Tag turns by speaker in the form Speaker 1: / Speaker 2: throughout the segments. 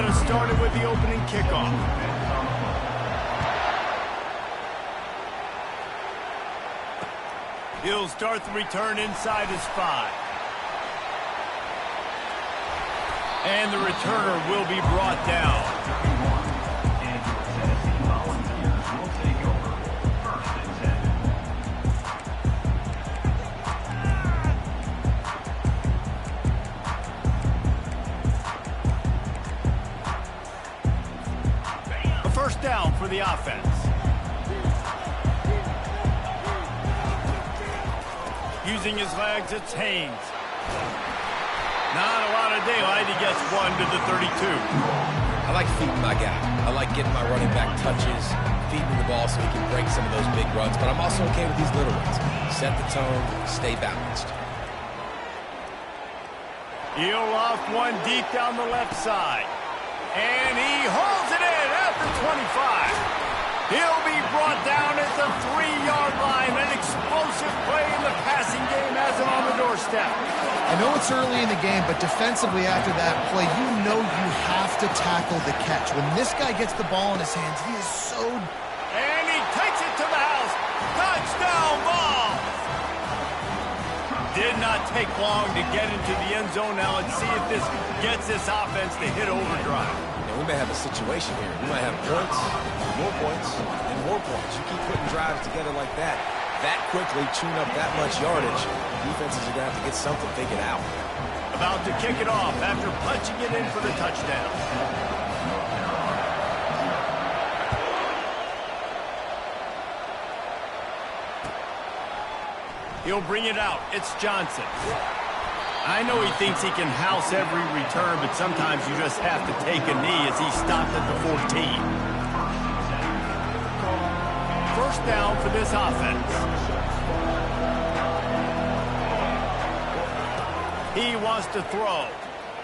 Speaker 1: get us started with the opening kickoff. He'll start the return inside his 5. And the returner will be brought down. A first down for the offense. Using his legs, it's Haynes. Not a lot of daylight. He gets 1 to the 32.
Speaker 2: I like feeding my guy. I like getting my running back touches, feeding the ball so he can break some of those big runs, but I'm also okay with these little ones. Set the tone, stay balanced.
Speaker 1: He'll loft one deep down the left side. And he holds it in at the 25. He'll be brought down at the 3-yard line. An explosive play in the passing game has him on the doorstep.
Speaker 3: I know it's early in the game, but defensively after that play, you know you have to tackle the catch. When this guy gets the ball in his hands, he is so...
Speaker 1: And he takes it to the house. Touchdown ball! Did not take long to get into the end zone. Now let's see if this gets this offense to hit overdrive.
Speaker 2: We may have a situation here. We might have points, and more points. You keep putting drives together like that quickly, tune up that much yardage, defenses are going to have to get something figured out.
Speaker 1: About to kick it off after punching it in for the touchdown. He'll bring it out. It's Johnson. I know he thinks he can house every return, but sometimes you just have to take a knee as he stopped at the 14. First down for this offense. He wants to throw.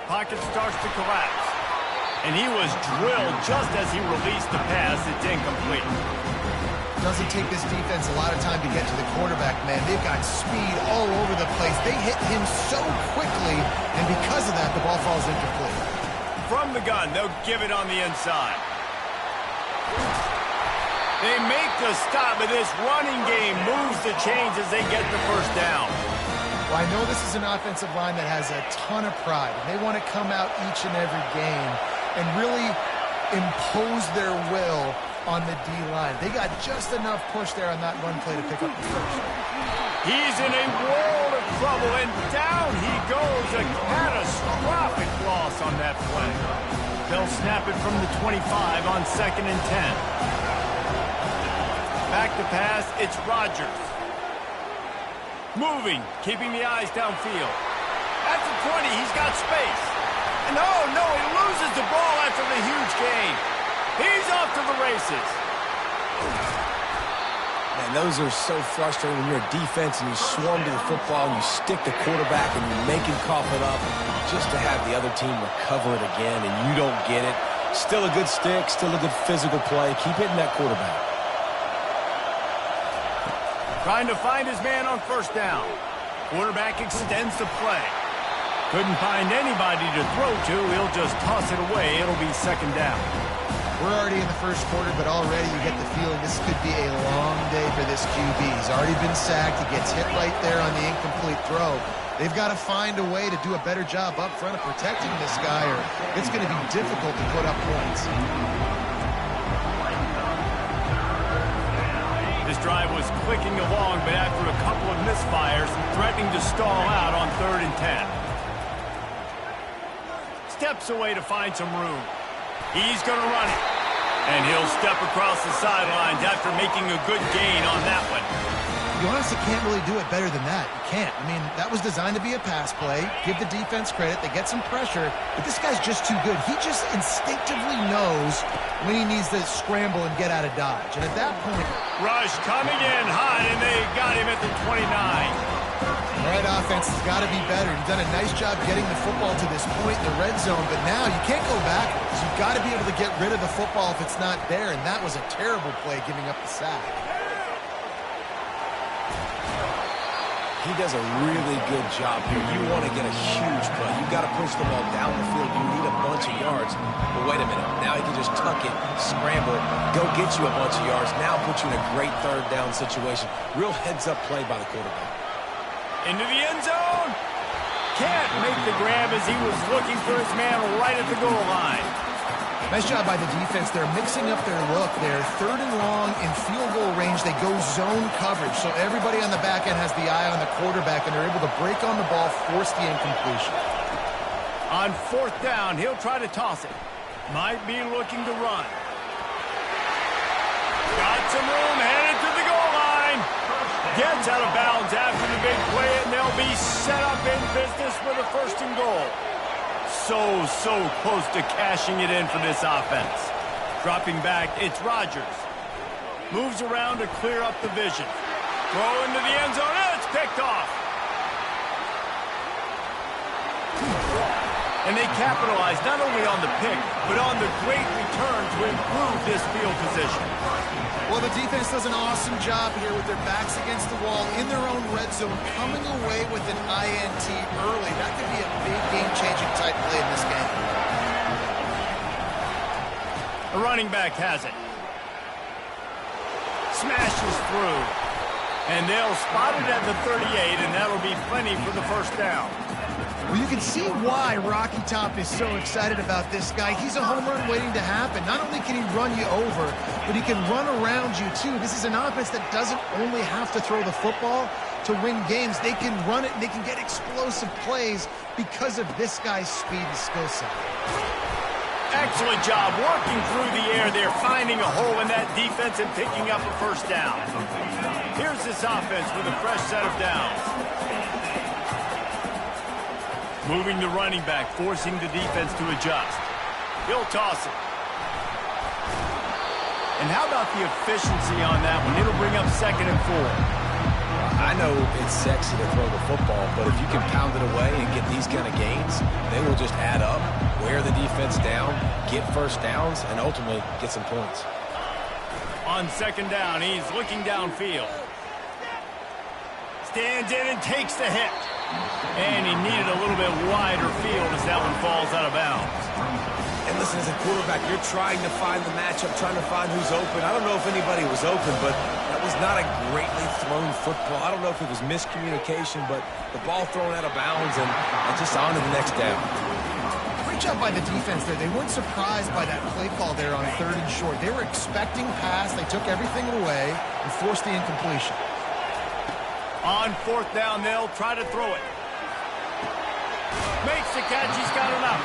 Speaker 1: Pocket starts to collapse. And he was drilled just as he released the pass. It's incomplete.
Speaker 3: Doesn't take this defense a lot of time to get to the quarterback, man. They've got speed all over the place. They hit him so quickly, and because of that, the ball falls incomplete.
Speaker 1: From the gun, they'll give it on the inside. They make the stop, but this running game moves the chains as they get the first down.
Speaker 3: Well, I know this is an offensive line that has a ton of pride, and they want to come out each and every game and really impose their will on the D-line. They got just enough push there on that run play to pick up the first.
Speaker 1: He's in a world of trouble, and down he goes. A catastrophic loss on that play. They'll snap it from the 25 on 2nd and 10. Back to pass, it's Rodgers. Moving, keeping the eyes downfield. At the 20, he's got space. And oh no, he loses the ball after the huge gain. He's off to the races.
Speaker 2: Man, those are so frustrating when you're a defense and you swarm to the football and you stick the quarterback and you make him cough it up just to have the other team recover it again and you don't get it. Still a good stick, still a good physical play. Keep hitting that quarterback.
Speaker 1: Trying to find his man on first down. Quarterback extends the play. Couldn't find anybody to throw to. He'll just toss it away. It'll be 2nd down.
Speaker 3: We're already in the first quarter, but already you get the feeling this could be a long day for this QB. He's already been sacked. He gets hit right there on the incomplete throw. They've got to find a way to do a better job up front of protecting this guy, or it's going to be difficult to put up points.
Speaker 1: This drive was clicking along, but after a couple of misfires, threatening to stall out on 3rd and 10. Steps away to find some room. He's going to run it. And he'll step across the sidelines after making a good gain on that one.
Speaker 3: You honestly can't really do it better than that. You can't. I mean, that was designed to be a pass play. Give the defense credit. They get some pressure. But this guy's just too good. He just instinctively knows when he needs to scramble and get out of dodge. And at that point...
Speaker 1: Rush coming in hot, and they got him at the 29.
Speaker 3: All right, offense has got to be better. You've done a nice job getting the football to this point in the red zone, but now you can't go backwards. You've got to be able to get rid of the football if it's not there, and that was a terrible play giving up the sack.
Speaker 2: He does a really good job here. You want to get a huge play. You've got to push the ball down the field. You need a bunch of yards. But wait a minute. Now he can just tuck it, scramble, go get you a bunch of yards. Now put you in a great third down situation. Real heads-up play by the quarterback.
Speaker 1: Into the end zone. Can't make the grab as he was looking for his man right at the goal line.
Speaker 3: Nice job by the defense. They're mixing up their look. They're third and long in field goal range. They go zone coverage. So everybody on the back end has the eye on the quarterback, and they're able to break on the ball, force the incompletion.
Speaker 1: On fourth down, he'll try to toss it. Might be looking to run. Got some room, headed to the goal line. Gets out of bounds after the big play, and they'll be set up in business with a first and goal. So close to cashing it in for this offense. Dropping back, it's Rodgers. Moves around to clear up the vision. Throw into the end zone, and it's picked off. And they capitalize not only on the pick, but on the great return to improve this field position.
Speaker 3: Well, the defense does an awesome job here with their backs against the wall in their own red zone, coming away with an INT early. That could be a big game-changing type play in this game.
Speaker 1: The running back has it. Smashes through. And they'll spot it at the 38, and that'll be plenty for the first down.
Speaker 3: Well, you can see why Rocky Top is so excited about this guy. He's a home run waiting to happen. Not only can he run you over, but he can run around you, too. This is an offense that doesn't only have to throw the football to win games. They can run it, and they can get explosive plays because of this guy's speed and skill set.
Speaker 1: Excellent job working through the air there, finding a hole in that defense and picking up a first down. Here's this offense with a fresh set of downs. Moving the running back, forcing the defense to adjust. He'll toss it. And how about the efficiency on that one? It'll bring up 2nd and 4.
Speaker 2: I know it's sexy to throw the football, but if you can pound it away and get these kind of gains, they will just add up, wear the defense down, get first downs, and ultimately get some points.
Speaker 1: On 2nd down, he's looking downfield. Stands in and takes the hit. And he needed a little bit wider field as that one falls out of bounds.
Speaker 2: And listen, as a quarterback, you're trying to find the matchup, trying to find who's open. I don't know if anybody was open, but that was not a greatly thrown football. I don't know if it was miscommunication, but the ball thrown out of bounds and just on to the next down.
Speaker 3: Great job by the defense there. They weren't surprised by that play call there on 3rd and short. They were expecting pass. They took everything away and forced the incompletion.
Speaker 1: On 4th down, they'll try to throw it. Makes the catch, he's got enough.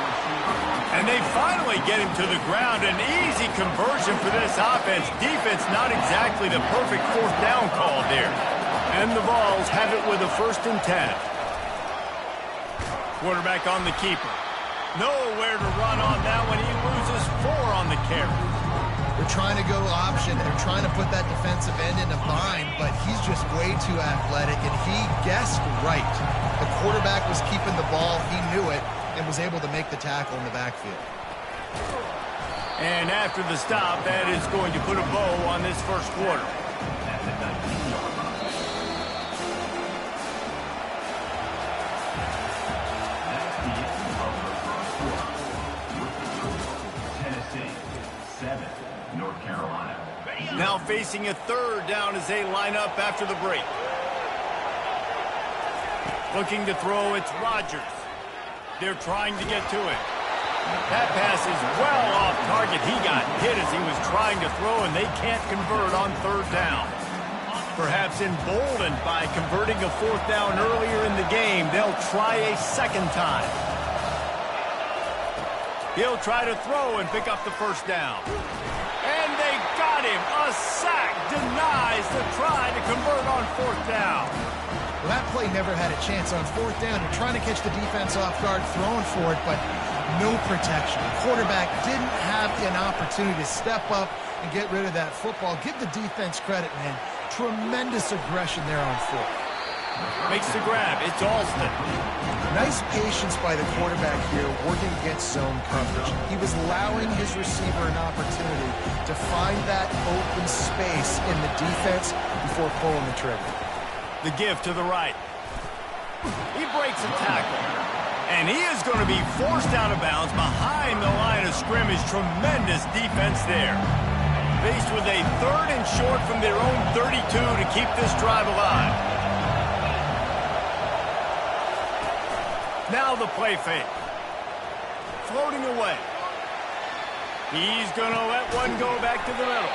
Speaker 1: And they finally get him to the ground. An easy conversion for this offense. Defense not exactly the perfect 4th down call there. And the Vols have it with a 1st and 10. Quarterback on the keeper. Nowhere to run on that one. He loses 4 on the carry.
Speaker 3: They're trying to go option. They're trying to put that defensive end in a bind, but he's just way too athletic, and he guessed right. The quarterback was keeping the ball. He knew it and was able to make the tackle in the backfield.
Speaker 1: And after the stop, that is going to put a bow on this first quarter.
Speaker 4: North Carolina.
Speaker 1: Now facing a 3rd down as they line up after the break. Looking to throw, it's Rodgers. They're trying to get to it. That pass is well off target. He got hit as he was trying to throw, and they can't convert on 3rd down. Perhaps emboldened by converting a 4th down earlier in the game, they'll try a 2nd time. He'll try to throw and pick up the 1st down. And they got him. A sack denies the try to convert on 4th down.
Speaker 3: Well, that play never had a chance on 4th down. You're trying to catch the defense off guard, throwing for it, but no protection. The quarterback didn't have an opportunity to step up and get rid of that football. Give the defense credit, man. Tremendous aggression there on 4th.
Speaker 1: Makes the grab. It's Alston.
Speaker 3: Nice patience by the quarterback here, working against zone coverage. He was allowing his receiver an opportunity to find that open space in the defense before pulling the trigger.
Speaker 1: The give to the right. He breaks a tackle. And he is going to be forced out of bounds behind the line of scrimmage. Tremendous defense there. Faced with a 3rd and short from their own 32 to keep this drive alive. Now the play fake. Floating away. He's going to let one go back to the middle.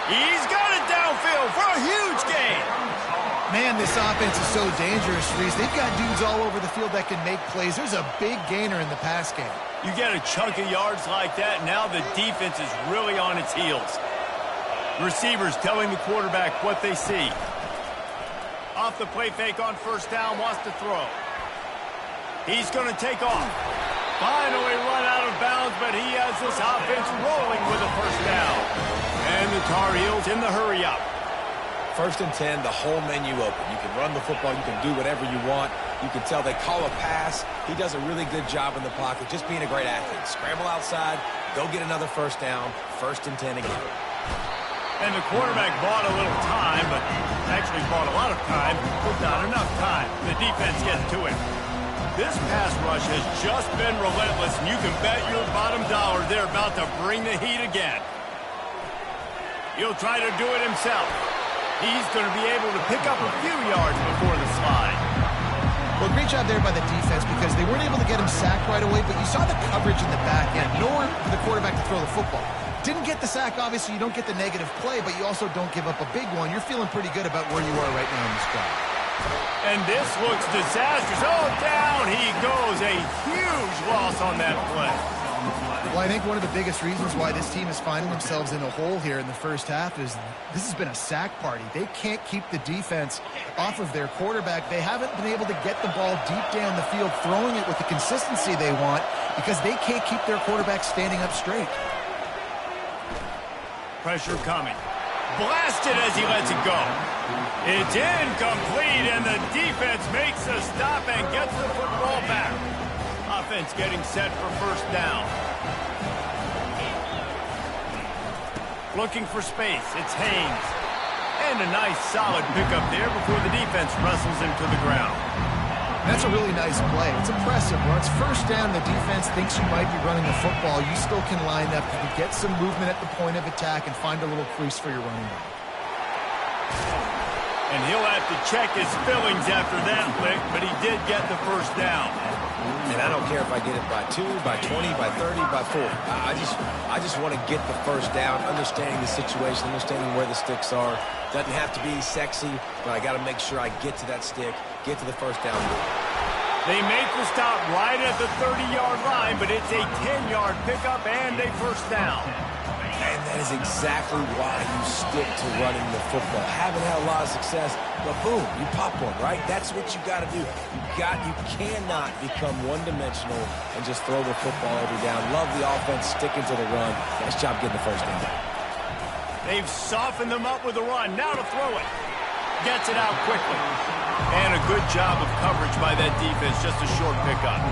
Speaker 1: He's got it downfield for a huge gain.
Speaker 3: Man, this offense is so dangerous, Reese. They've got dudes all over the field that can make plays. There's a big gainer in the pass game.
Speaker 1: You get a chunk of yards like that, now the defense is really on its heels. Receivers telling the quarterback what they see. Off the play fake on 1st down, wants to throw. He's going to take off. Finally run out of bounds, but he has this offense rolling with a 1st down. And the Tar Heels in the hurry up.
Speaker 2: 1st and 10, the whole menu open. You can run the football, you can do whatever you want. You can tell they call a pass. He does a really good job in the pocket, just being a great athlete. Scramble outside, go get another 1st down, 1st and 10 again.
Speaker 1: And the quarterback bought a little time, but actually bought a lot of time, but not enough time. The defense gets to him. This pass rush has just been relentless, and you can bet your bottom dollar they're about to bring the heat again. He'll try to do it himself. He's going to be able to pick up a few yards before the slide.
Speaker 3: Well, great job there by the defense because they weren't able to get him sacked right away, but you saw the coverage in the back end. Nowhere for the quarterback to throw the football. Didn't get the sack, obviously. You don't get the negative play, but you also don't give up a big one. You're feeling pretty good about where you are right now in this drive.
Speaker 1: And this looks disastrous. Oh, down he goes. A huge loss on that play.
Speaker 3: Well, I think one of the biggest reasons why this team is finding themselves in a hole here in the 1st half is this has been a sack party. They can't keep the defense off of their quarterback. They haven't been able to get the ball deep down the field, throwing it with the consistency they want because they can't keep their quarterback standing up straight.
Speaker 1: Pressure coming. Blasted as he lets it go. It's incomplete, and the defense makes a stop and gets the football back. Offense getting set for 1st down. Looking for space. It's Haynes. And a nice solid pickup there before the defense wrestles him to the ground.
Speaker 3: That's a really nice play. It's impressive. Once 1st down, the defense thinks you might be running the football. You still can line up. You can get some movement at the point of attack and find a little crease for your running back.
Speaker 1: And he'll have to check his fillings after that lick, but he did get the 1st down.
Speaker 2: And I don't care if I get it by 2, by 20, by 30, by 40. I just want to get the 1st down, understanding the situation, understanding where the sticks are. Doesn't have to be sexy, but I got to make sure I get to that stick, get to the 1st down.
Speaker 1: They make the stop right at the 30-yard line, but it's a 10-yard pickup and a 1st down.
Speaker 2: And that is exactly why you stick to running the football. Haven't had a lot of success, but boom, you pop one, right? That's what you got to do. You cannot become one-dimensional and just throw the football every down. Love the offense, sticking to the run. Nice job getting the 1st down.
Speaker 1: They've softened them up with a run. Now to throw it. Gets it out quickly. And a good job of coverage by that defense. Just a short pickup.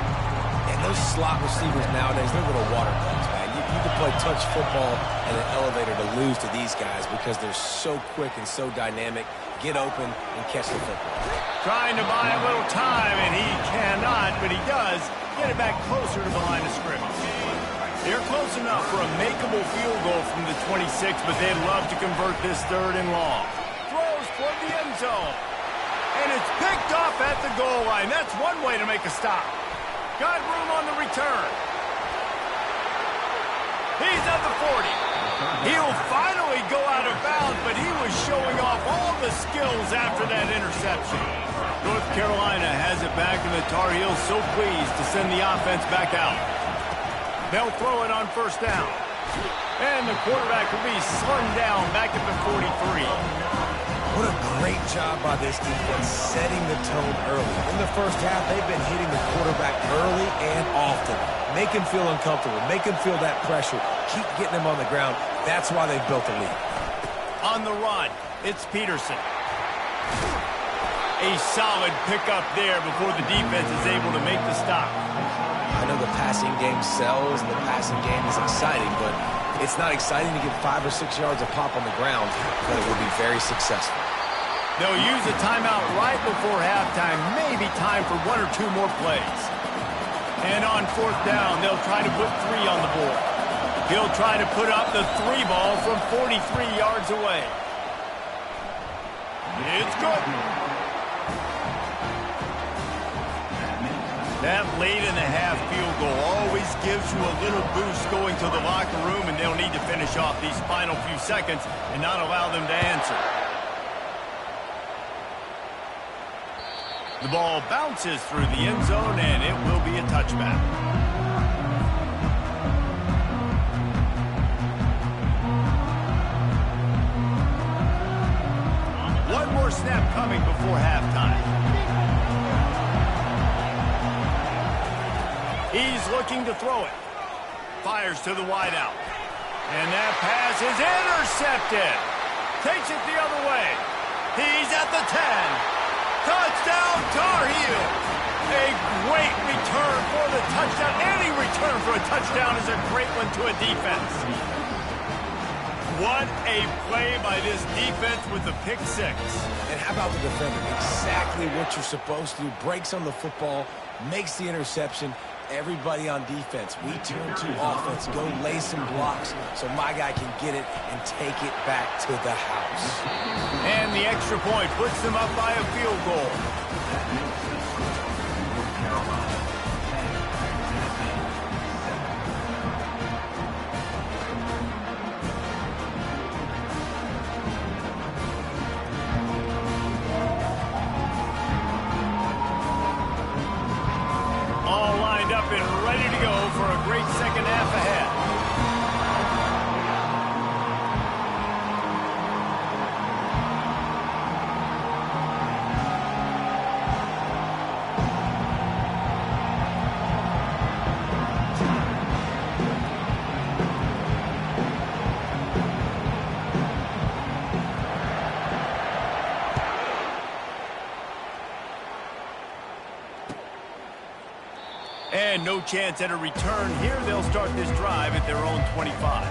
Speaker 2: And those slot receivers nowadays, they're little water bugs, man. You can play touch football and an elevator to lose to these guys because they're so quick and so dynamic. Get open and catch the football.
Speaker 1: Trying to buy a little time, and he cannot, but he does get it back closer to the line of scrimmage. They're close enough for a makeable field goal from the 26, but they'd love to convert this 3rd and long. Throws toward the end zone. And it's picked off at the goal line. That's one way to make a stop. Got room on the return. He's at the 40. He'll finally go out of bounds, but he was showing off all the skills after that interception. North Carolina has it back, and the Tar Heels so pleased to send the offense back out. They'll throw it on 1st down. And the quarterback will be slung down back at the 43.
Speaker 2: What a great job by this defense setting the tone early. In the 1st half, they've been hitting the quarterback early and often. Make him feel uncomfortable. Make him feel that pressure. Keep getting him on the ground. That's why they've built a lead.
Speaker 1: On the run, it's Peterson. A solid pickup there before the defense is able to make the stop.
Speaker 2: I know the passing game sells and the passing game is exciting, but it's not exciting to get 5 or 6 yards of pop on the ground, but it will be very successful.
Speaker 1: They'll use a timeout right before halftime, maybe time for 1 or 2 more plays. And on 4th down, they'll try to put 3 on the board. He'll try to put up the 3 ball from 43 yards away. It's good. That late-in-the-half field goal always gives you a little boost going to the locker room, and they'll need to finish off these final few seconds and not allow them to answer. The ball bounces through the end zone, and it will be a touchback. One more snap coming before halftime. He's looking to throw it. Fires to the wideout. And that pass is intercepted. Takes it the other way. He's at the 10. Touchdown, Tar Heels! A great return for the touchdown. Any return for a touchdown is a great one to a defense. What a play by this defense with the pick 6.
Speaker 2: And how about the defender? Exactly what you're supposed to do. Breaks on the football, makes the interception. Everybody on defense, we turn to offense. Go lay some blocks so my guy can get it and take it back to the house.
Speaker 1: And the extra point puts them up by a field goal. Up and ready to go for a great second half ahead. And no chance at a return here. They'll start this drive at their own 25.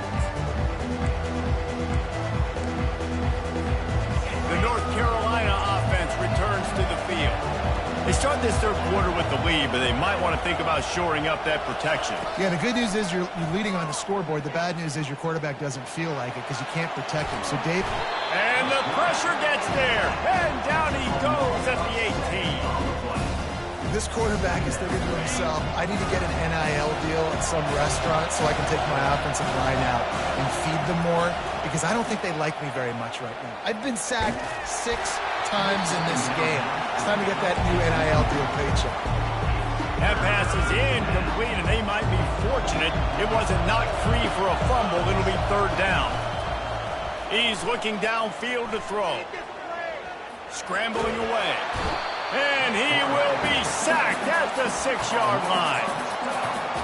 Speaker 1: The North Carolina offense returns to the field. They start this third quarter with the lead, but they might want to think about shoring up that protection.
Speaker 3: Yeah, the good news is you're leading on the scoreboard. The bad news is your quarterback doesn't feel like it because you can't protect him. So, Dave.
Speaker 1: And the pressure gets there. And down he goes at the 18.
Speaker 3: This quarterback is thinking to himself, I need to get an NIL deal at some restaurant so I can take my offensive line out and feed them more, because I don't think they like me very much right now. I've been sacked 6 times in this game. It's time to get that new NIL deal paycheck.
Speaker 1: That pass is incomplete, and they might be fortunate it wasn't knocked free for a fumble. It'll be 3rd down. He's looking downfield to throw. Scrambling away. And he will be sacked at the 6-yard line.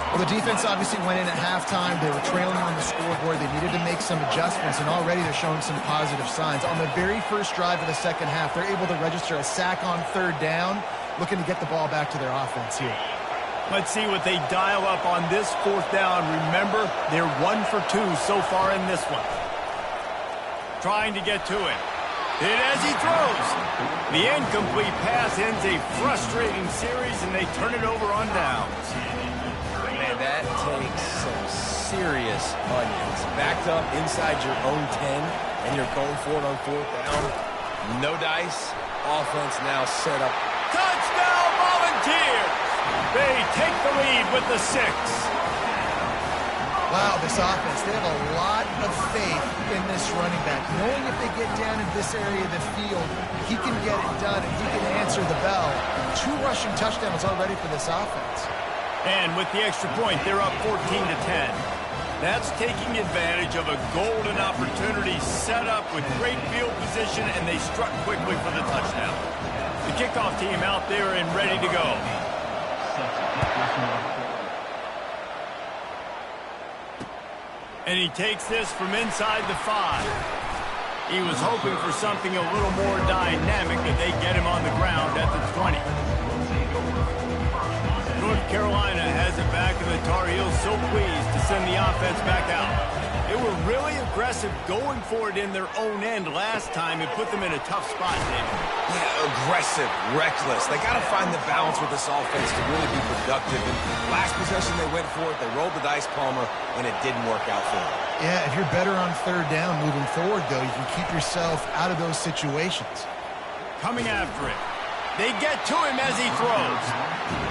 Speaker 3: Well, the defense obviously went in at halftime. They were trailing on the scoreboard. They needed to make some adjustments, and already they're showing some positive signs. On the very first drive of the second half, they're able to register a sack on 3rd down, looking to get the ball back to their offense here.
Speaker 1: Let's see what they dial up on this 4th down. Remember, they're 1 for 2 so far in this one. Trying to get to it. Hit as he throws. The incomplete pass ends a frustrating series, and they turn it over on downs.
Speaker 2: Man, that takes some serious onions. Backed up inside your own 10, and you're going for it on 4th down. No dice. Offense now set up.
Speaker 1: Touchdown, Volunteers! They take the lead with the 6.
Speaker 3: Wow, this offense, they have a lot of faith in this running back. Knowing if they get down in this area of the field, he can get it done and he can answer the bell. 2 rushing touchdowns already for this offense.
Speaker 1: And with the extra point, they're up 14-10. That's taking advantage of a golden opportunity set up with great field position, and they struck quickly for the touchdown. The kickoff team out there and ready to go. And he takes this from inside the 5. He was hoping for something a little more dynamic, that they get him on the ground at the 20. North Carolina has it back, and the Tar Heels so pleased to send the offense back out. They were really aggressive going for it in their own end last time and put them in a tough spot, David.
Speaker 2: Yeah, aggressive, reckless. They got to find the balance with this offense to really be productive. And last possession, they went for it. They rolled the dice, Palmer, and it didn't work out for them.
Speaker 3: Yeah, if you're better on third down moving forward, though, you can keep yourself out of those situations.
Speaker 1: Coming after it. They get to him as he throws.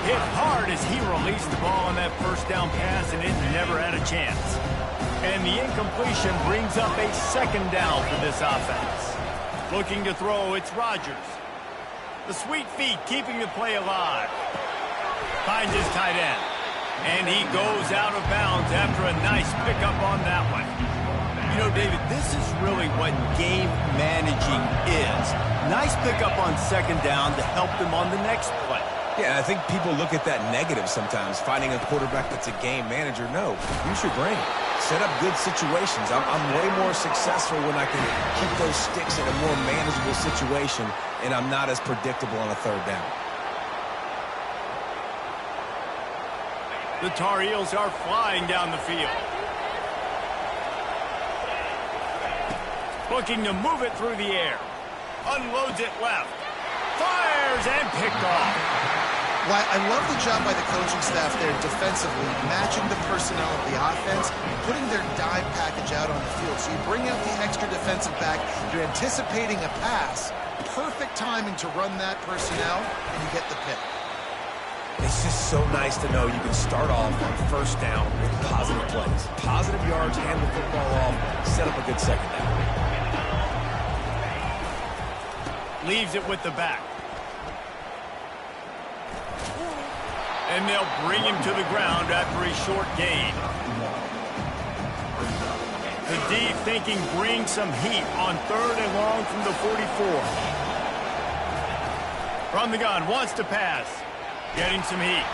Speaker 1: Hit hard as he released the ball on that first down pass, and it never had a chance. And the incompletion brings up a second down for this offense. Looking to throw, it's Rodgers. The sweet feet keeping the play alive. Finds his tight end. And he goes out of bounds after a nice pickup on that one. You know, David, this is really what game managing is. Nice pickup on second down to help them on the next play.
Speaker 2: Yeah, I think people look at that negative sometimes, finding a quarterback that's a game manager. No, use your brain. Set up good situations. I'm way more successful when I can keep those sticks in a more manageable situation, and I'm not as predictable on a third down.
Speaker 1: The Tar Heels are flying down the field. Looking to move it through the air. Unloads it left. Fires and picked off.
Speaker 3: Well, I love the job by the coaching staff there defensively, matching the personnel of the offense, putting their dime package out on the field. So you bring out the extra defensive back, you're anticipating a pass, perfect timing to run that personnel, and you get the pick.
Speaker 2: It's just so nice to know you can start off on first down with positive plays. Positive yards, hand the football off, set up a good second down.
Speaker 1: Leaves it with the back. And they'll bring him to the ground after a short gain. The D thinking bring some heat on third and long from the 44. From the gun, wants to pass. Getting some heat.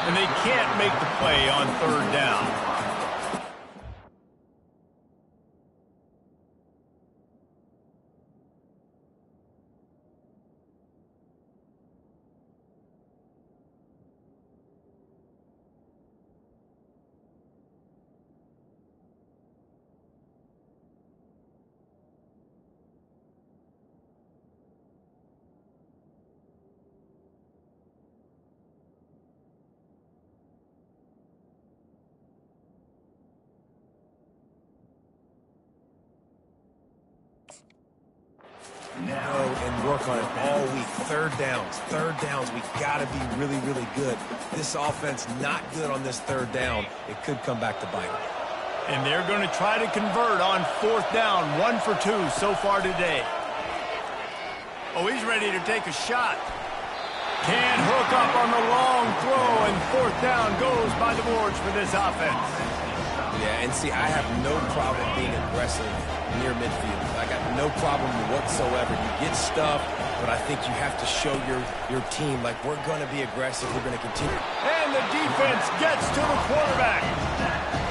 Speaker 1: And they can't make the play on third down.
Speaker 2: And work on it all week. Third downs. We got to be really, really good. This offense not good on this third down. It could come back to bite.
Speaker 1: And they're going to try to convert on fourth down. 1 for 2 so far today. Oh, he's ready to take a shot. Can't hook up on the long throw, and fourth down goes by the boards for this offense.
Speaker 2: Yeah, and see, I have no problem being aggressive near midfield. I got no problem whatsoever. You get stuff, but I think you have to show your team, like, we're going to be aggressive. We're going to continue.
Speaker 1: And the defense gets to the quarterback.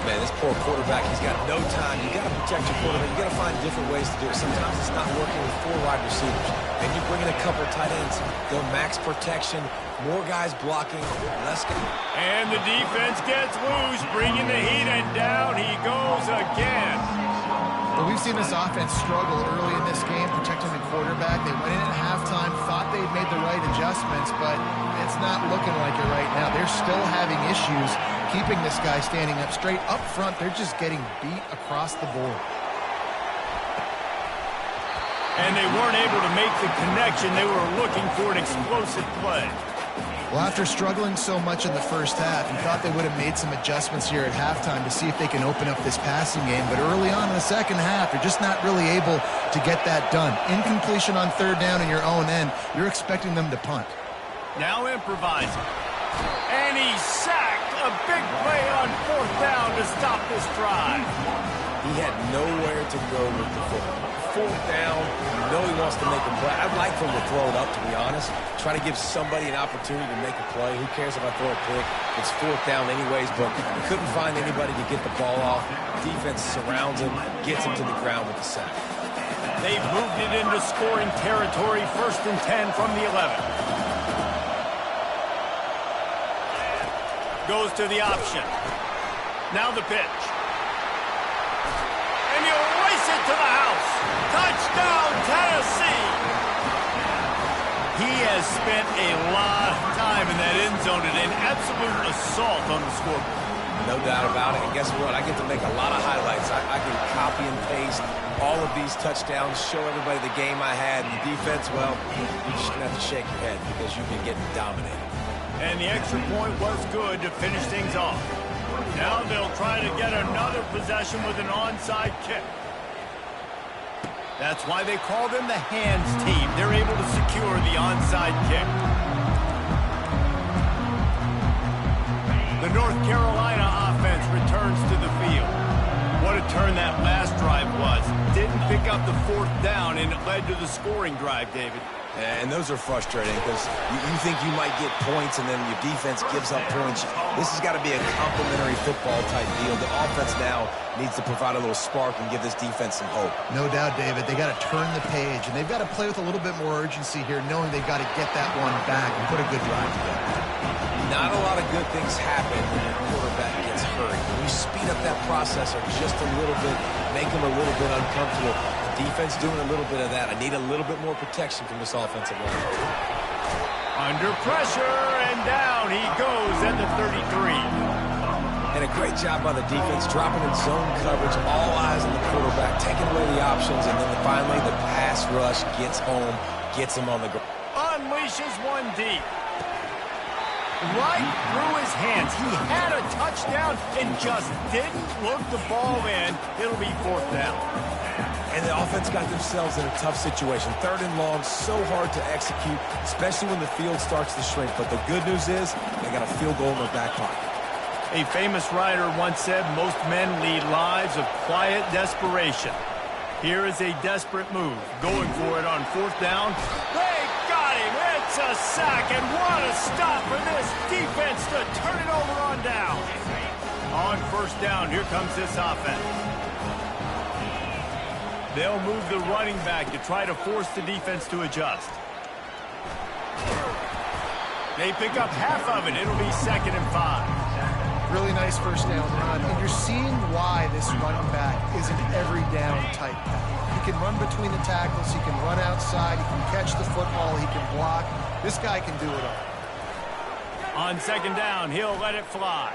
Speaker 2: Man, this poor quarterback, he's got no time. You got to protect your quarterback. You got to find different ways to do it. Sometimes it's not working with 4 wide receivers. And you bring in a couple tight ends, go max protection, more guys blocking, less guys.
Speaker 1: And the defense gets loose, bringing the heat, and down he goes again.
Speaker 3: Well, we've seen this offense struggle early in this game, protecting the quarterback. They went in at halftime, thought they'd made the right adjustments, but it's not looking like it right now. They're still having issues keeping this guy standing up straight. Up front, they're just getting beat across the board.
Speaker 1: And they weren't able to make the connection. They were looking for an explosive play.
Speaker 3: Well, after struggling so much in the first half, you thought they would have made some adjustments here at halftime to see if they can open up this passing game. But early on in the second half, you're just not really able to get that done. Incompletion on third down in your own end, you're expecting them to punt.
Speaker 1: Now improvising. And he's sacked. A big play on fourth down to stop this drive.
Speaker 2: He had nowhere to go with the football. Fourth down, you know he wants to make a play. I'd like for him to throw it up, to be honest. Try to give somebody an opportunity to make a play. Who cares if I throw a pick? It's fourth down anyways, but he couldn't find anybody to get the ball off. Defense surrounds him, gets him to the ground with the sack.
Speaker 1: They've moved it into scoring territory, 1st and 10 from the 11. Goes to the option. Now the pitch. to the house. Touchdown, Tennessee. He has spent a lot of time in that end zone and an absolute assault on the scoreboard.
Speaker 2: No doubt about it. And guess what? I get to make a lot of highlights. I can copy and paste all of these touchdowns, show everybody the game I had. And the defense, well, you're just going to have to shake your head because you've been getting dominated.
Speaker 1: And the extra point was good to finish things off. Now they'll try to get another possession with an onside kick. That's why they call them the hands team. They're able to secure the onside kick. The North Carolina offense returns to the field. What a turn that last drive was. Didn't pick up the fourth down, and it led to the scoring drive, David.
Speaker 2: And those are frustrating because you think you might get points and then your defense gives up points. This has got to be a complementary football type deal. The offense now needs to provide a little spark and give this defense some hope.
Speaker 3: No doubt, David. They got to turn the page, and they've got to play with a little bit more urgency here, knowing they've got to get that one back and put a good drive together.
Speaker 2: Not a lot of good things happen when your quarterback gets hurt. When you speed up that process or just a little bit, make them a little bit uncomfortable. The defense doing a little bit of that. I need a little bit more protection from this offensive line.
Speaker 1: Under pressure, and down he goes at the 33.
Speaker 2: And a great job by the defense, dropping in zone coverage, all eyes on the quarterback, taking away the options, and then finally the pass rush gets home, gets him on the ground.
Speaker 1: Unleashes one deep. Right through his hands. He had a touchdown and just didn't look the ball in. It'll be fourth down.
Speaker 2: And the offense got themselves in a tough situation. Third and long, so hard to execute, especially when the field starts to shrink. But the good news is they got a field goal in their back pocket.
Speaker 1: A famous writer once said, most men lead lives of quiet desperation. Here is a desperate move. Going for it on fourth down. They got him. It's a sack, and what a stop for this defense to turn it over on down. On first down, here comes this offense. They'll move the running back to try to force the defense to adjust. They pick up half of it. It'll be 2nd and 5.
Speaker 3: Really nice first down run, and you're seeing why this running back is an every down type back. He can run between the tackles, he can run outside, he can catch the football, he can block. This guy can do it all.
Speaker 1: On 2nd down, he'll let it fly.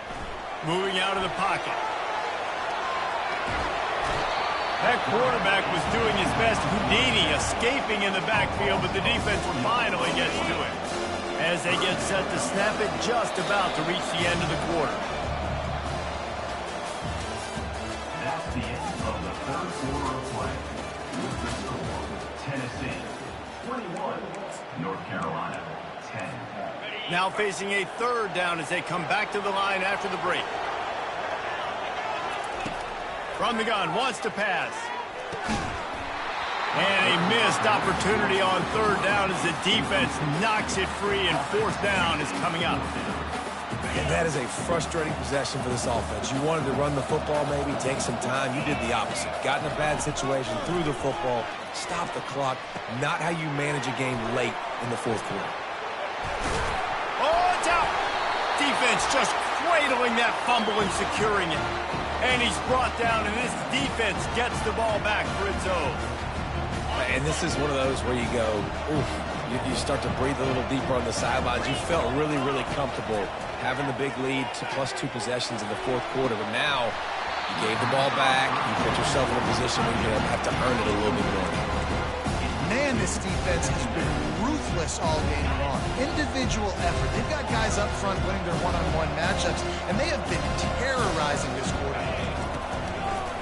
Speaker 1: Moving out of the pocket. That quarterback was doing his best. Houdini escaping in the backfield, but the defense finally gets to him. As they get set to snap it, just about to reach the end of the quarter.
Speaker 4: That's the end of the third quarter of play. With the score, Tennessee 21, North Carolina 10.
Speaker 1: Now facing a 3rd down as they come back to the line after the break. From the gun, wants to pass. And a missed opportunity on 3rd down as the defense knocks it free, and 4th down is coming up.
Speaker 2: And that is a frustrating possession for this offense. You wanted to run the football, maybe take some time. You did the opposite. Got in a bad situation, threw the football, stopped the clock. Not how you manage a game late in the 4th quarter.
Speaker 1: Oh, it's out. Defense just cradling that fumble and securing it. And he's brought down, and this defense gets the ball back for its own.
Speaker 2: And this is one of those where you go, oof, you start to breathe a little deeper on the sidelines. You felt really, really comfortable having the big lead to +2 possessions in the 4th quarter. But now you gave the ball back. You put yourself in a position where you're going to have to earn it a little bit more.
Speaker 3: Man, this defense has been ruthless all game long. Individual effort. They've got guys up front winning their one-on-one matchups, and they have been terrorizing this quarter.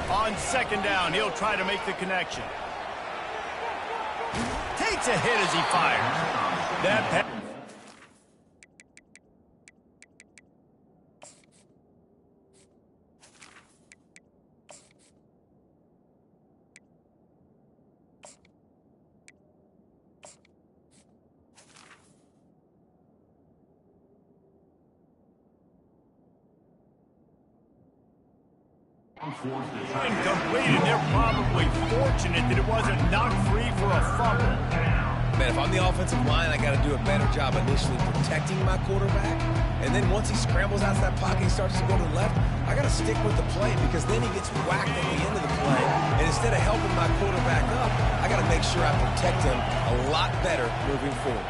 Speaker 1: On 2nd down, he'll try to make the connection. Takes a hit as he fires. That pass. Incompleted. They're probably fortunate that it wasn't knocked free for a fumble.
Speaker 2: Man, if I'm the offensive line, I got to do a better job initially protecting my quarterback. And then once he scrambles out of that pocket, he starts to go to the left, I got to stick with the play because then he gets whacked at the end of the play. And as instead of helping my quarterback up, I got to make sure I protect him a lot better moving forward.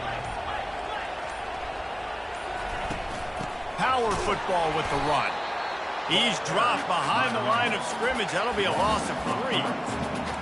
Speaker 1: Power football with the run. He's dropped behind the line of scrimmage. That'll be a loss of 3.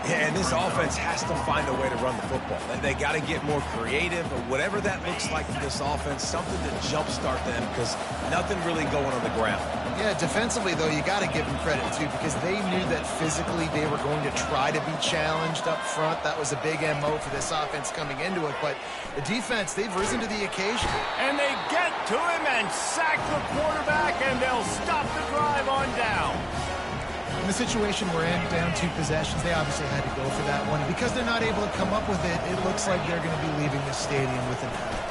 Speaker 2: Yeah, and this offense has to find a way to run the football. They got to get more creative, or whatever that looks like for this offense, something to jumpstart them, because nothing really going on the ground.
Speaker 3: Yeah, defensively, though, you got to give them credit, too, because they knew that physically they were going to try to be challenged up front. That was a big MO for this offense coming into it. But the defense, they've risen to the occasion.
Speaker 1: And they get to him and sack the quarterback, and they'll stop the drive on down.
Speaker 3: In the situation we're in, down 2 possessions, they obviously had to go for that one. Because they're not able to come up with it, it looks like they're going to be leaving the stadium with an L.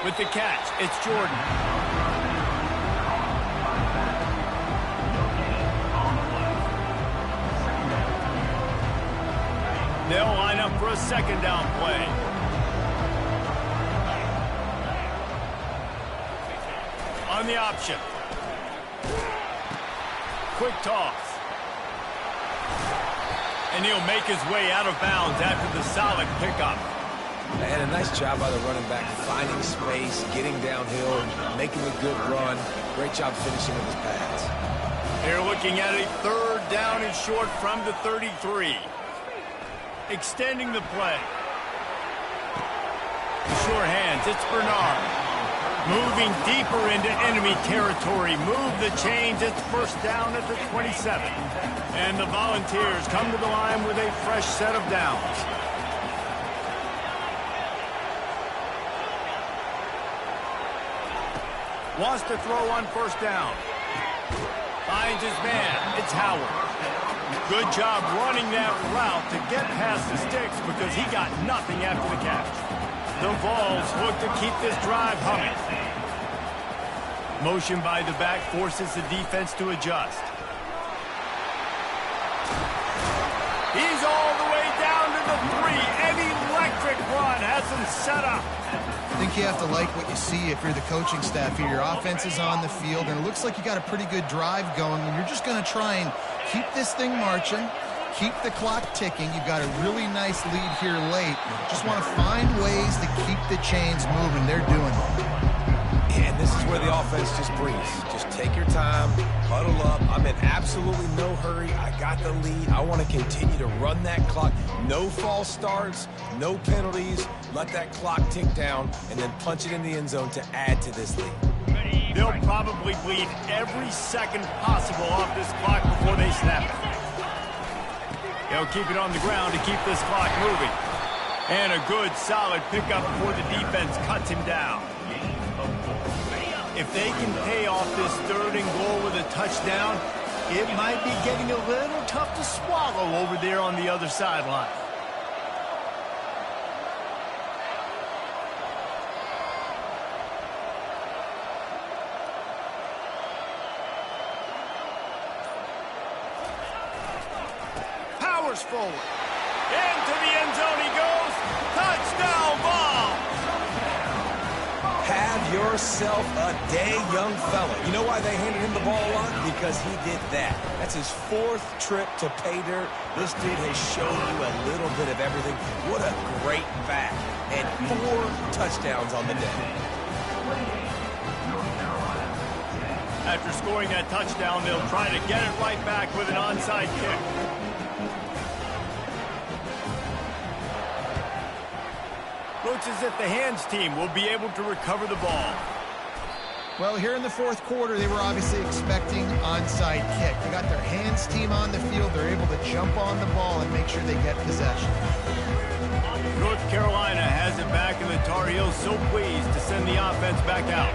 Speaker 1: With the catch, it's Jordan. They'll line up for a second down play. On the option. Quick toss. And he'll make his way out of bounds after the solid pickup.
Speaker 2: And a nice job by the running back, finding space, getting downhill, making a good run. Great job finishing with his pass.
Speaker 1: They're looking at a 3rd down and short from the 33. Extending the play. Sure hands, it's Bernard. Moving deeper into enemy territory. Move the chains, it's 1st down at the 27. And the Volunteers come to the line with a fresh set of downs. Wants to throw on 1st down. Finds his man. It's Howard. Good job running that route to get past the sticks because he got nothing after the catch. The Vols look to keep this drive humming. Motion by the back forces the defense to adjust. He's all the way down to the 3. An electric run has him set up.
Speaker 3: I think you have to like what you see if you're the coaching staff here. Your offense is on the field, and it looks like you got a pretty good drive going, and you're just going to try and keep this thing marching, keep the clock ticking. You've got a really nice lead here late. Just want to find ways to keep the chains moving. They're doing it.
Speaker 2: And this is where the offense just breathes. Just take your time, huddle up. I'm in absolutely no hurry. I got the lead. I want to continue to run that clock. No false starts, no penalties. Let that clock tick down, and then punch it in the end zone to add to this lead.
Speaker 1: They'll probably bleed every second possible off this clock before they snap it. They'll keep it on the ground to keep this clock moving. And a good, solid pickup before the defense cuts him down. If they can pay off this 3rd and goal with a touchdown, it might be getting a little tough to swallow over there on the other sideline. Powers forward. Into the end zone he goes. Touchdown ball.
Speaker 2: Have yourself a day, young fella. You know why they handed him the ball a lot? Because he did that. That's his 4th trip to pay dirt. This dude has shown you a little bit of everything. What a great back. And 4 touchdowns on the day.
Speaker 1: After scoring that touchdown, they'll try to get it right back with an onside kick. Looks as if the hands team will be able to recover the ball.
Speaker 3: Well, here in the 4th quarter, they were obviously expecting onside kick. They got their hands team on the field. They're able to jump on the ball and make sure they get possession.
Speaker 1: North Carolina has it back, and the Tar Heels so pleased to send the offense back out.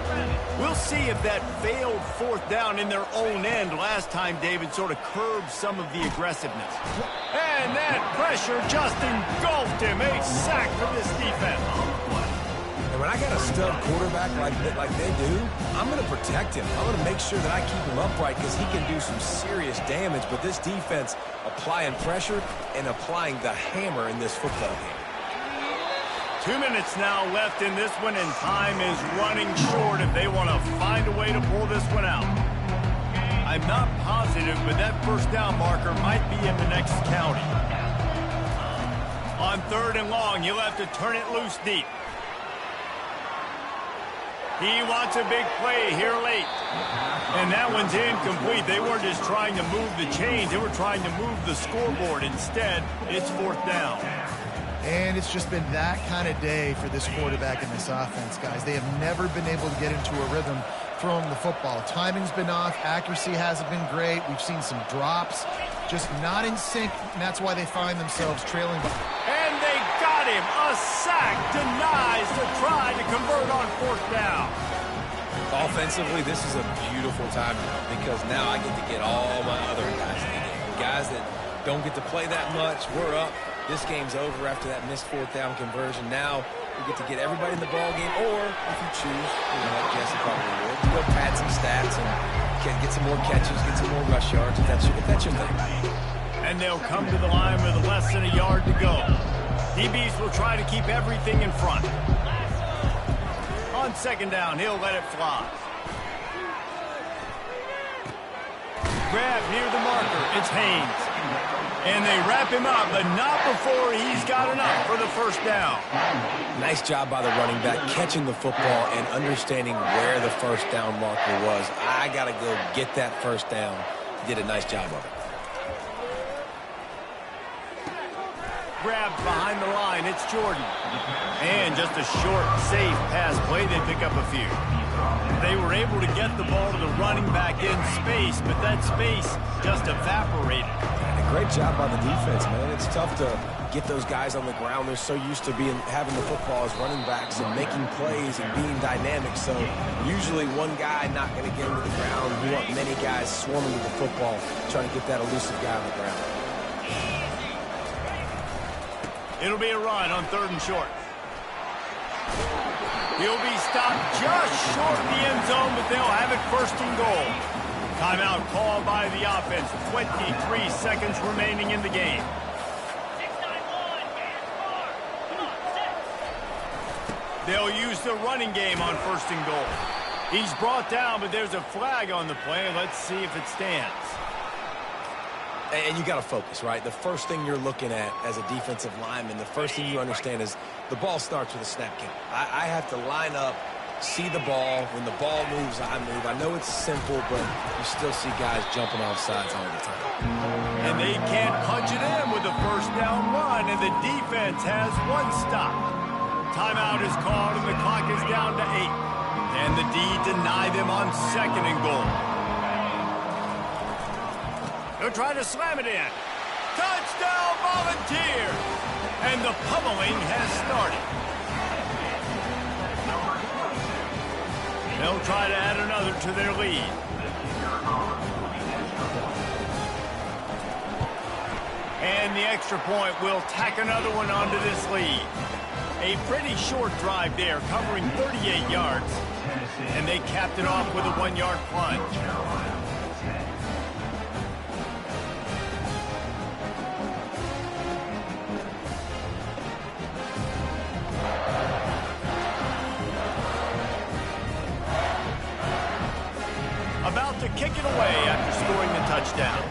Speaker 1: We'll see if that failed 4th down in their own end last time, David, sort of curbed some of the aggressiveness. And that pressure just engulfed him. A sack for this defense.
Speaker 2: And when I got a stud quarterback like they do, I'm going to protect him. I'm going to make sure that I keep him upright because he can do some serious damage. But this defense applying pressure and applying the hammer in this football game.
Speaker 1: 2 minutes now left in this one, and time is running short if they want to find a way to pull this one out. I I'm not positive, but that first down marker might be in the next county. On 3rd and long, he'll have to turn it loose deep. He wants a big play here late. And that one's incomplete. They weren't just trying to move the chains. They were trying to move the scoreboard. Instead, it's 4th down.
Speaker 3: And it's just been that kind of day for this quarterback and this offense, guys. They have never been able to get into a rhythm throwing the football. Timing's been off. Accuracy hasn't been great. We've seen some drops. Just not in sync, and that's why they find themselves trailing.
Speaker 1: And they got him. A sack denies the try to convert on 4th down.
Speaker 2: Offensively, this is a beautiful time because now I get to get all my other guys in the game. Guys that don't get to play that much, we're up. This game's over after that missed 4th down conversion. Now we get to get everybody in the ball game, or if you choose, like Jesse probably would, go pad some stats and get some more catches, get some more rush yards if that's your thing.
Speaker 1: And they'll come to the line with less than a yard to go. DBs will try to keep everything in front. On 2nd down, he'll let it fly. Grab near the marker. It's Haynes. And they wrap him up, but not before he's got enough for the 1st down.
Speaker 2: Nice job by the running back, catching the football and understanding where the 1st down marker was. I got to go get that 1st down. He did a nice job of it.
Speaker 1: Grabbed behind the line, it's Jordan. And just a short, safe pass play, they pick up a few. They were able to get the ball to the running back in space, but that space just evaporated.
Speaker 2: Great job by the defense, man. It's tough to get those guys on the ground. They're so used to having the football as running backs and making plays and being dynamic. So usually one guy not going to get into the ground. You want many guys swarming to the football, trying to get that elusive guy on the ground.
Speaker 1: It'll be a run on 3rd and short. He'll be stopped just short of the end zone, but they'll have it 1st and goal. Timeout called by the offense. 23 seconds remaining in the game. They'll use the running game on 1st and goal. He's brought down, but there's a flag on the play. Let's see if it stands.
Speaker 2: And you got to focus, right? The first thing you're looking at as a defensive lineman, the first thing you understand is the ball starts with a snap count. I have to line up, see the ball. When the ball moves, I move. I know it's simple, but you still see guys jumping off sides all the time.
Speaker 1: And they can't punch it in with a 1st down run, and the defense has one stop. Timeout is called, and the clock is down to 8. And the D deny them on 2nd and goal. They'll try to slam it in. Touchdown, Volunteers! And the pummeling has started. They'll try to add another to their lead. And the extra point will tack another one onto this lead. A pretty short drive there, covering 38 yards. And they capped it off with a 1-yard plunge. About to kick it away after scoring the touchdown.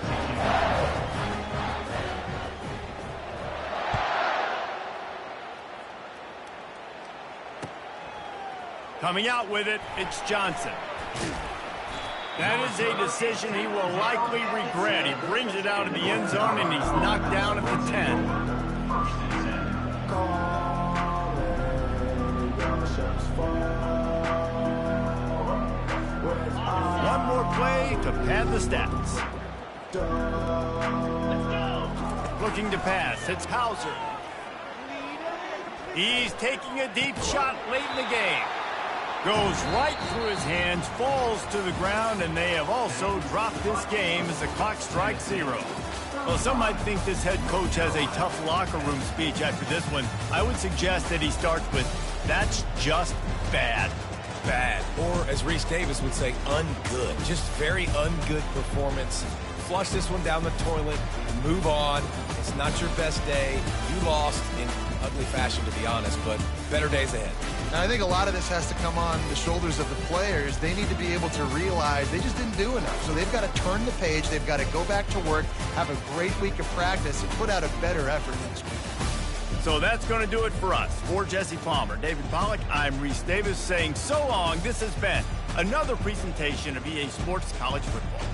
Speaker 1: Coming out with it, it's Johnson. That is a decision he will likely regret. He brings it out of the end zone, and he's knocked down at the 10. One more play to pad the stats. Looking to pass, it's Hauser. He's taking a deep shot late in the game. Goes right through his hands, falls to the ground, and they have also dropped this game as the clock strikes 0. Well, some might think this head coach has a tough locker room speech after this one. I would suggest that he starts with, "That's just bad."
Speaker 2: Bad. Or, as Reese Davis would say, ungood. Just very ungood performance. flush this one down the toilet, move on. It's not your best day. You lost in ugly fashion, to be honest, but better days ahead.
Speaker 3: And I think a lot of this has to come on the shoulders of the players. They need to be able to realize they just didn't do enough. So they've got to turn the page. They've got to go back to work, have a great week of practice, and put out a better effort next week.
Speaker 1: So that's going to do it for us. For Jesse Palmer, David Pollack, I'm Reese Davis saying so long. This has been another presentation of EA Sports College Football.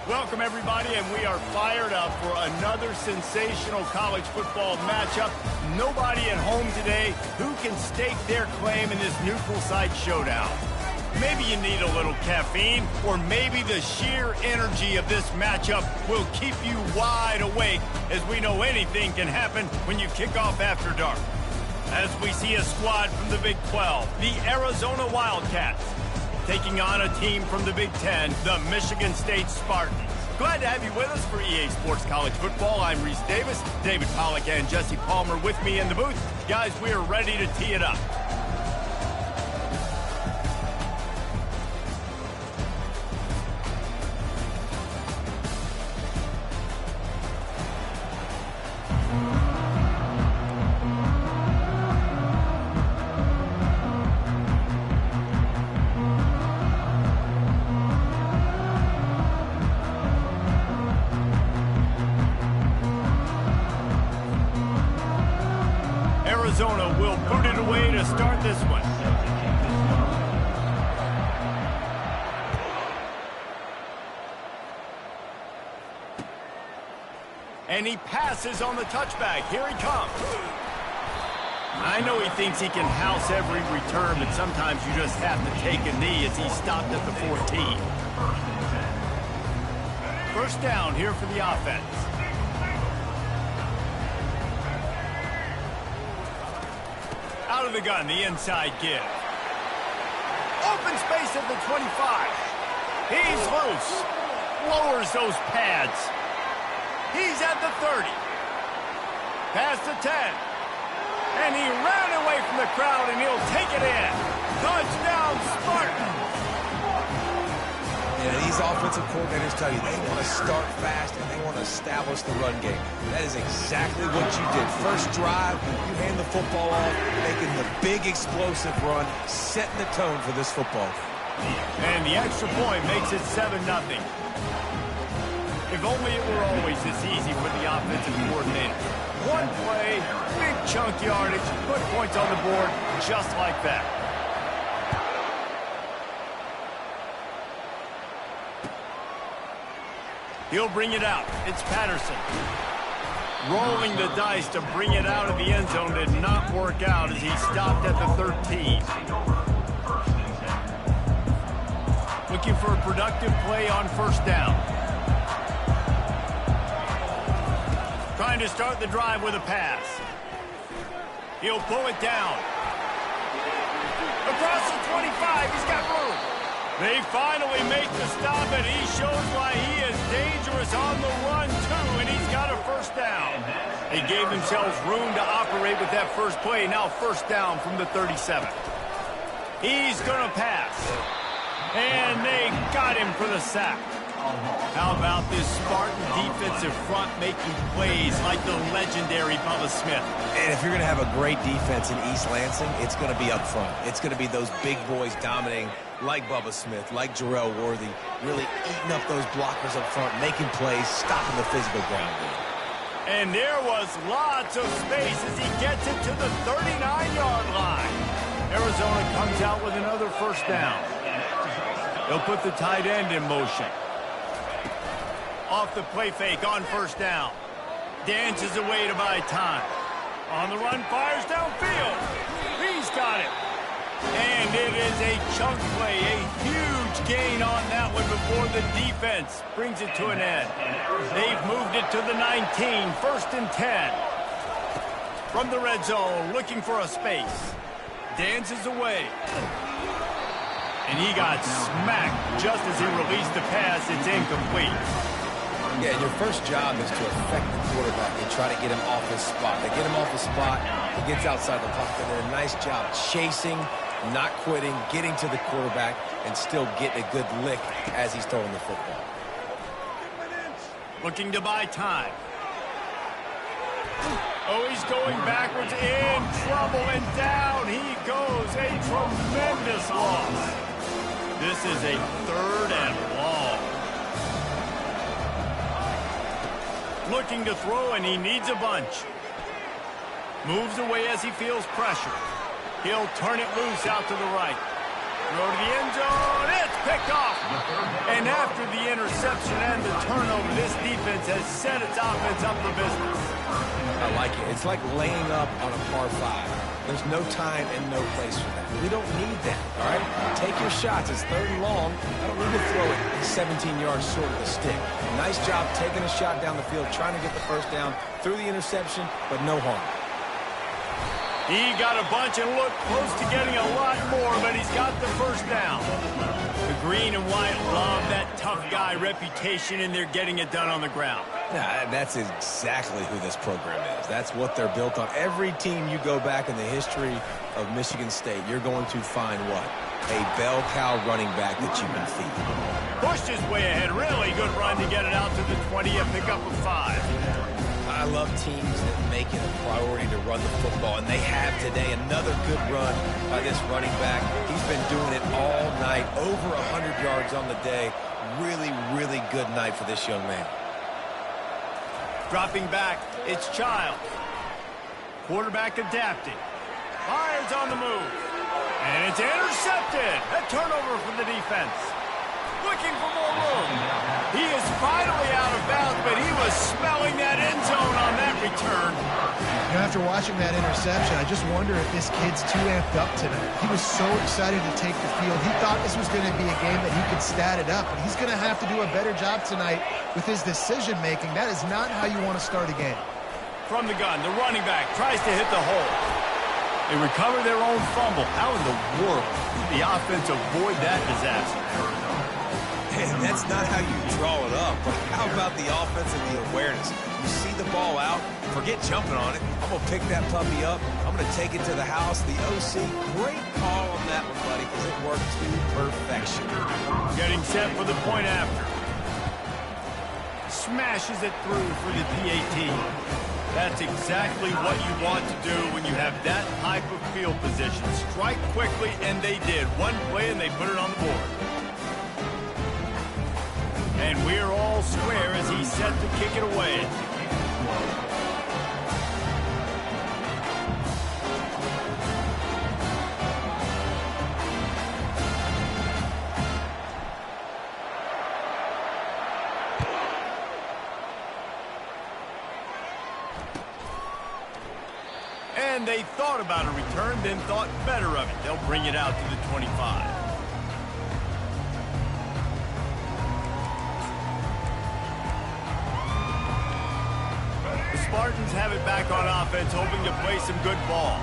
Speaker 1: Welcome, everybody, and we are fired up for another sensational college football matchup. Nobody at home today who can stake their claim in this neutral site showdown. Maybe you need a little caffeine, or maybe the sheer energy of this matchup will keep you wide awake, as we know anything can happen when you kick off after dark. As we see a squad from the Big 12, the Arizona Wildcats, taking on a team from the Big 10, the Michigan State Spartans. Glad to have you with us for EA Sports College Football. I'm Reese Davis, David Pollack and Jesse Palmer with me in the booth. Guys, we are ready to tee it up. Arizona will put it away to start this one. And he passes on the touchback. Here he comes. I know he thinks he can house every return, but sometimes you just have to take a knee as he stopped at the 14. First down here for the offense. Out of the gun, the inside give. Open space at the 25. He's loose. Lowers those pads. He's at the 30. Past the 10. And he ran away from the crowd, and he'll take it in. Touchdown, Spartans!
Speaker 2: Yeah, these offensive coordinators tell you they want to start fast and they want to establish the run game. That is exactly what you did. First drive, you hand the football off, making the big explosive run, setting the tone for this football.
Speaker 1: And the extra point makes it 7-0. If only it were always this easy for the offensive coordinator. One play, big chunk yardage, put points on the board just like that. He'll bring it out. It's Patterson. Rolling the dice to bring it out of the end zone did not work out as he stopped at the 13. Looking for a productive play on first down. Trying to start the drive with a pass. He'll pull it down. Across the 25, he's got room. They finally make the stop, and he shows why he is dangerous on the run, too, and he's got a first down. They gave themselves room to operate with that first play. Now first down from the 37. He's going to pass. And they got him for the sack. How about this Spartan defensive front making plays like the legendary Bubba Smith?
Speaker 2: And if you're going to have a great defense in East Lansing, it's going to be up front. It's going to be those big boys dominating like Bubba Smith, like Jarrell Worthy, really eating up those blockers up front, making plays, stopping the physical ground game.
Speaker 1: And there was lots of space as he gets it to the 39-yard line. Arizona comes out with another first down. They'll put the tight end in motion. Off the play fake on first down. Dances away to buy time. On the run, fires downfield. He's got it. And it is a chunk play, a huge gain on that one before the defense brings it to an end. They've moved it to the 19, first and 10. From the red zone, looking for a space. Dances away. And he got smacked just as he released the pass. It's incomplete.
Speaker 2: Yeah, your first job is to affect the quarterback and try to get him off his spot. They get him off his spot, he gets outside the pocket, and a nice job chasing, not quitting, getting to the quarterback, and still getting a good lick as he's throwing the football.
Speaker 1: Looking to buy time. Oh, he's going backwards, in trouble, and down he goes. A tremendous loss. This is a 3rd and long. Looking to throw, and he needs a bunch. Moves away as he feels pressure. He'll turn it loose out to the right. Throw to the end zone. It's picked off. And after the interception and the turnover, this defense has set its offense up for business.
Speaker 2: I like it. It's like laying up on a par 5. There's no time and no place for that. We don't need that, all right? Take your shots. It's 3rd and long. I don't need to throw it 17 yards short of the stick. Nice job taking a shot down the field, trying to get the first down through the interception, but no harm.
Speaker 1: He got a bunch and looked close to getting a lot more, but he's got the first down. The green and white love that tough guy reputation, and they're getting it done on the ground.
Speaker 2: Yeah, that's exactly who this program is. That's what they're built on. Every team you go back in the history of Michigan State, you're going to find what? A bell cow running back that you can feed.
Speaker 1: Pushed his way ahead. Really good run to get it out to the 20, a pickup of 5.
Speaker 2: I love teams that make it a priority to run the football, and they have today. Another good run by this running back. He's been doing it all night, over 100 yards on the day. Really, really good night for this young man.
Speaker 1: Dropping back, it's Childs. Quarterback adapting. Fires on the move. And it's intercepted. A turnover for the defense. Looking for more room. He is finally out of bounds, but he was smelling that end zone on that return.
Speaker 3: You know, after watching that interception, I just wonder if this kid's too amped up tonight. He was so excited to take the field. He thought this was going to be a game that he could stat it up, but he's going to have to do a better job tonight with his decision-making. That is not how you want to start a game.
Speaker 1: From the gun, the running back tries to hit the hole. They recover their own fumble. How in the world did the offense avoid that disaster?
Speaker 2: And that's not how you draw it up, but how about the offense and the awareness? You see the ball out, forget jumping on it. I'm going to pick that puppy up. I'm going to take it to the house. The OC, great call on that one, buddy, because it worked to perfection.
Speaker 1: Getting set for the point after. Smashes it through for the PAT. That's exactly what you want to do when you have that type of field position. Strike quickly, and they did. One play, and they put it on the board. And we're all square as he's set to kick it away. And they thought about a return, then thought better of it. They'll bring it out to the 25. Spartans have it back on offense, hoping to play some good ball.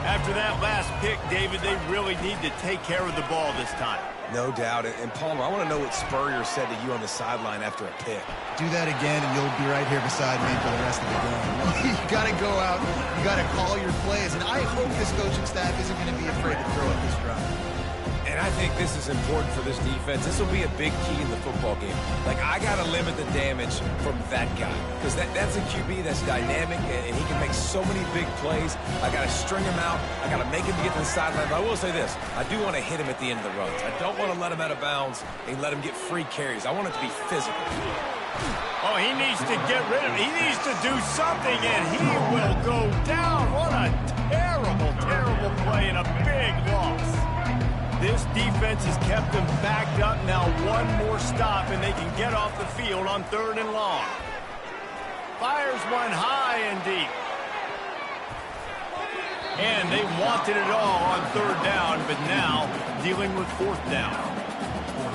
Speaker 1: After that last pick, David, they really need to take care of the ball this time.
Speaker 2: No doubt. And Palmer, I want to know what Spurrier said to you on the sideline after a pick.
Speaker 3: Do that again, and you'll be right here beside me for the rest of the game. You got to go out. You got to call your plays. And I hope this coaching staff isn't going to be afraid to throw at this drive.
Speaker 2: And I think this is important for this defense. This will be a big key in the football game. Like, I got to limit the damage from that guy. Because that's a QB that's dynamic, and he can make so many big plays. I got to string him out. I got to make him get to the sideline. But I will say this. I do want to hit him at the end of the runs. I don't want to let him out of bounds and let him get free carries. I want it to be physical.
Speaker 1: Oh, he needs to get rid of it. He needs to do something, and he will go down. What a terrible, terrible play and a big loss. This defense has kept them backed up. Now one more stop, and they can get off the field on 3rd and long. Fires one high and deep. And they wanted it all on 3rd down, but now dealing with 4th down.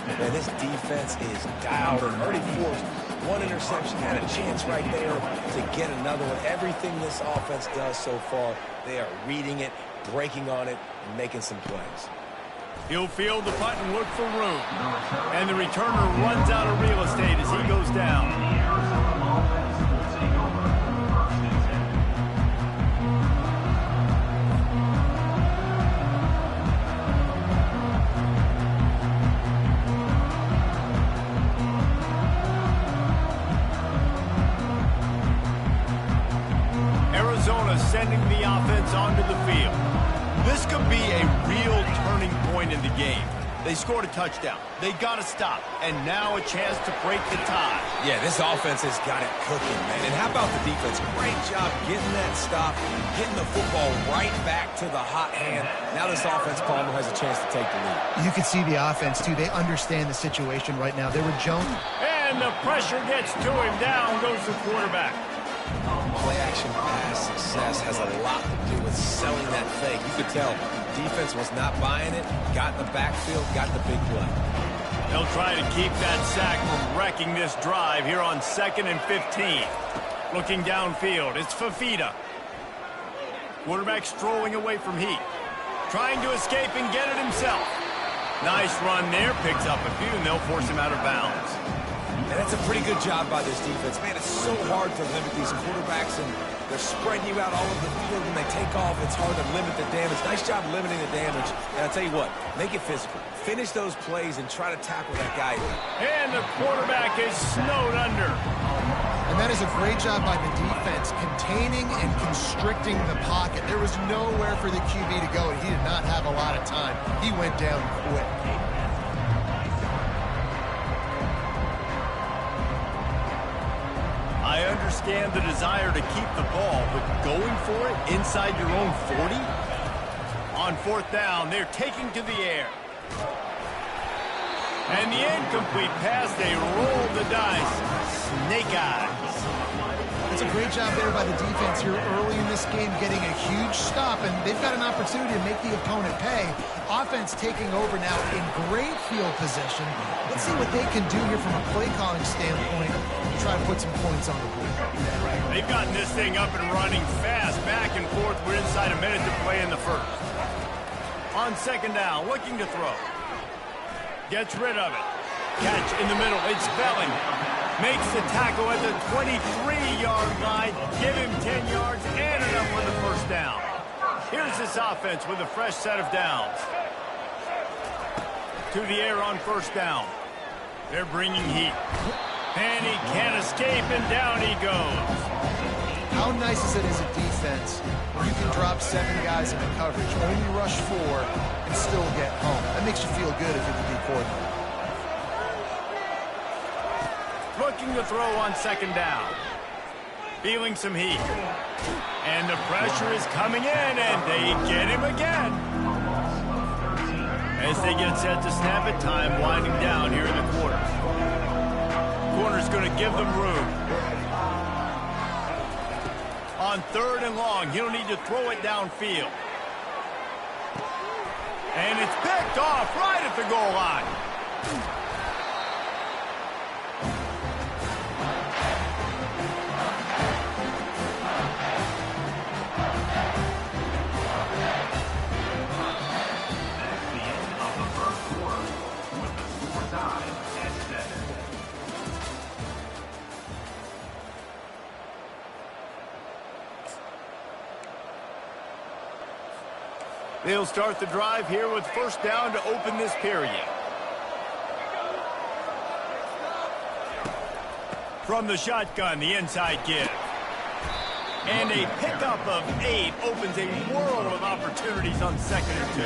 Speaker 2: Man, this defense is dialed and already forced one interception, had a chance right there to get another one. Everything this offense does so far, they are reading it, breaking on it, and making some plays.
Speaker 1: He'll field the punt and look for room. And the returner runs out of real estate as he goes down. Arizona sending the offense onto the field. This could be a real turning point in the game. They scored a touchdown. They got to stop. And now a chance to break the tie.
Speaker 2: Yeah, this offense has got it cooking, man. And how about the defense? Great job getting that stop, getting the football right back to the hot hand. Now this offense, Palmer, has a chance to take the lead.
Speaker 3: You can see the offense, too. They understand the situation right now. They were Jones.
Speaker 1: And the pressure gets to him. Down goes the quarterback.
Speaker 2: Play-action pass success has a lot to do with selling that fake. You could tell defense was not buying it, got in the backfield, got the big play.
Speaker 1: They'll try to keep that sack from wrecking this drive here on 2nd and 15. Looking downfield, it's Fafita. Quarterback strolling away from Heat. Trying to escape and get it himself. Nice run there, picks up a few, and they'll force him out of bounds.
Speaker 2: And that's a pretty good job by this defense. Man, it's so hard to limit these quarterbacks, and they're spreading you out all over the field. When they take off, it's hard to limit the damage. Nice job limiting the damage. And I'll tell you what, make it physical. Finish those plays and try to tackle that guy.
Speaker 1: And the quarterback is snowed under.
Speaker 3: And that is a great job by the defense, containing and constricting the pocket. There was nowhere for the QB to go, and he did not have a lot of time. He went down quick.
Speaker 1: I understand the desire to keep the ball, but going for it inside your own 40? On 4th down, they're taking to the air. And the incomplete pass, they roll the dice. Snake eyes.
Speaker 3: It's a great job there by the defense here early in this game, getting a huge stop, and they've got an opportunity to make the opponent pay. Offense taking over now in great field position. Let's see what they can do here from a play calling standpoint to try to put some points on the board.
Speaker 1: They've gotten this thing up and running fast, back and forth. We're inside a minute to play in the first. On 2nd down, looking to throw. Gets rid of it. Catch in the middle. It's Belling. Makes the tackle at the 23-yard line. Give him 10 yards and enough for the first down. Here's this offense with a fresh set of downs. To the air on 1st down. They're bringing heat. And he can't escape, and down he goes.
Speaker 3: How nice is it as a defense when you can drop 7 guys into coverage, only rush 4, and still get home? That makes you feel good if you're the D coordinator.
Speaker 1: Looking to throw on 2nd down. Feeling some heat. And the pressure is coming in, and they get him again. As they get set to snap it, time winding down here in the quarter. Corner's going to give them room. On 3rd and long, he'll need to throw it downfield. And it's picked off right at the goal line. They'll start the drive here with 1st down to open this period. From the shotgun, the inside give. And a pickup of 8 opens a world of opportunities on 2nd and 2.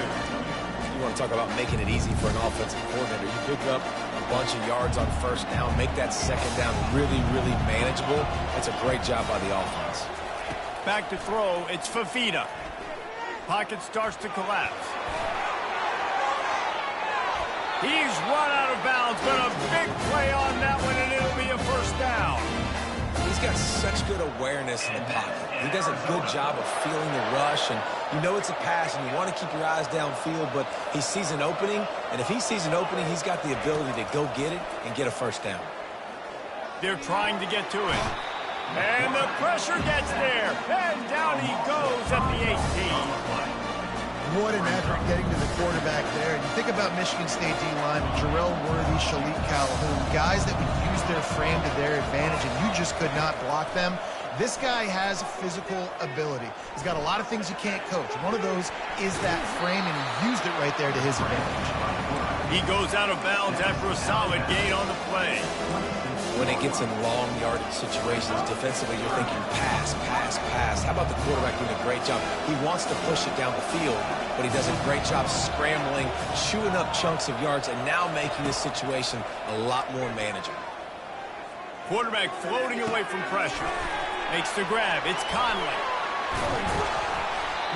Speaker 2: You want to talk about making it easy for an offensive coordinator. You pick up a bunch of yards on 1st down, make that 2nd down really, really manageable. That's a great job by the offense.
Speaker 1: Back to throw, it's Fafita. Pocket starts to collapse. He's run out of bounds, but a big play on that one, and it'll be a 1st down.
Speaker 2: He's got such good awareness in the pocket. He does a good job of feeling the rush, and you know it's a pass, and you want to keep your eyes downfield, but he sees an opening, and if he sees an opening, he's got the ability to go get it and get a 1st down.
Speaker 1: They're trying to get to it. And the pressure gets there. And down he goes at the 18.
Speaker 3: What an effort getting to the quarterback there. And you think about Michigan State D-line, Jarrell Worthy, Shalik Calhoun, guys that would use their frame to their advantage, and you just could not block them. This guy has physical ability. He's got a lot of things you can't coach. One of those is that frame, and he used it right there to his advantage.
Speaker 1: He goes out of bounds after a solid gain on the play.
Speaker 2: when it gets in long yardage situations, defensively, you're thinking pass, pass, pass. How about the quarterback doing a great job? He wants to push it down the field, but he does a great job scrambling, chewing up chunks of yards, and now making this situation a lot more manageable.
Speaker 1: Quarterback floating away from pressure. Makes the grab. It's Conley.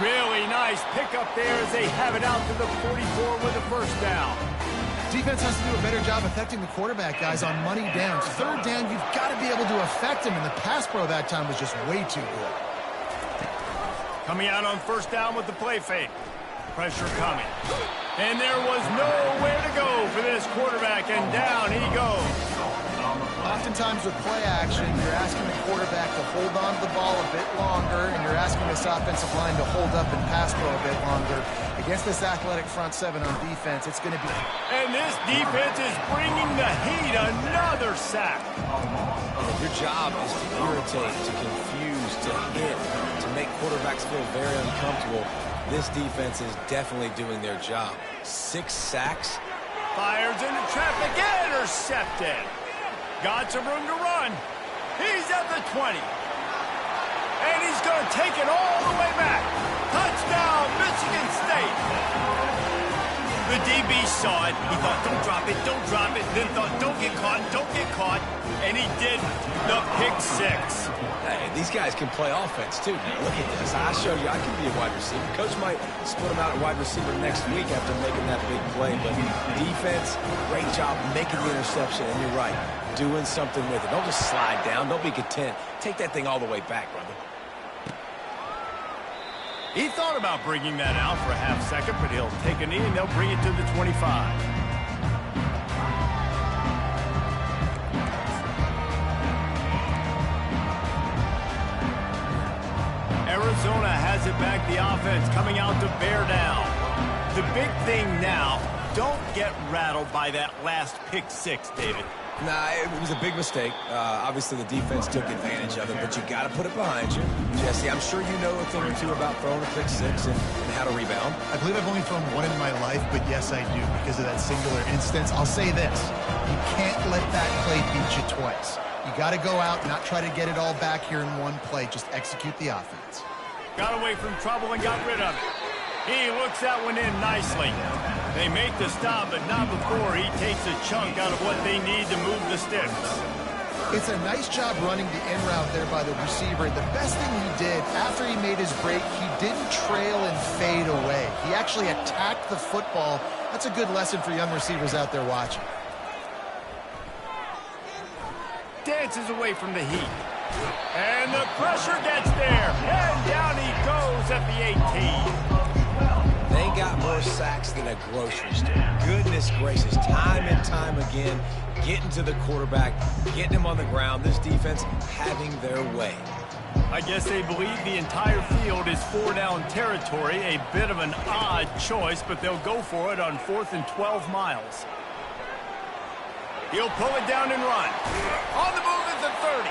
Speaker 1: Really nice pickup there as they have it out to the 44 with a first down.
Speaker 3: Defense has to do a better job affecting the quarterback, guys, on money downs. Third down, you've got to be able to affect him, and the pass pro that time was just way too good.
Speaker 1: Coming out on first down with the play fake. Pressure coming. And there was nowhere to go for this quarterback, and down he goes.
Speaker 3: Oftentimes with play action, you're asking the quarterback to hold on to the ball a bit longer, and you're asking this offensive line to hold up and pass pro a bit longer. Against this athletic front seven on defense, it's going to be...
Speaker 1: And this defense is bringing the heat. Another sack.
Speaker 2: Your job is to irritate, to confuse, to hit, to make quarterbacks feel very uncomfortable. This defense is definitely doing their job. 6 sacks.
Speaker 1: Fires into traffic. Intercepted. Got some room to run. He's at the 20. And he's going to take it all the way back. Touchdown, Michigan State. The DB saw it. He thought, don't drop it, don't drop it. Then thought, don't get caught, don't get caught. And he did the pick 6.
Speaker 2: Hey, these guys can play offense, too. Now, look at this. I showed you I can be a wide receiver. Coach might split him out at wide receiver next week after making that big play. But defense, great job making the interception. And you're right, doing something with it. Don't just slide down. Don't be content. Take that thing all the way back, brother.
Speaker 1: He thought about bringing that out for a half second, but he'll take a knee and they'll bring it to the 25. Arizona has it back, the offense coming out to bear down. The big thing now, don't get rattled by that last pick 6, David.
Speaker 2: Nah, it was a big mistake. Obviously, the defense took advantage of it, but you got to put it behind you. Jesse, I'm sure you know a thing or two about throwing a pick 6 and how to rebound.
Speaker 3: I believe I've only thrown one in my life, but yes, I do, because of that singular instance. I'll say this. You can't let that play beat you twice. You got to go out and not try to get it all back here in one play. Just execute the offense.
Speaker 1: Got away from trouble and got rid of it. He looks that one in nicely. They make the stop, but not before he takes a chunk out of what they need to move the sticks.
Speaker 3: It's a nice job running the in route there by the receiver. The best thing he did after he made his break, he didn't trail and fade away. He actually attacked the football. That's a good lesson for young receivers out there watching.
Speaker 1: Dances away from the heat. And the pressure gets there. And down he goes at the 18.
Speaker 2: They got more sacks than a grocery store. Goodness gracious, time and time again, getting to the quarterback, getting him on the ground. This defense having their way.
Speaker 1: I guess they believe the entire field is 4-down territory. A bit of an odd choice, but they'll go for it on 4th and 12 miles. He'll pull it down and run. On the move at the 30.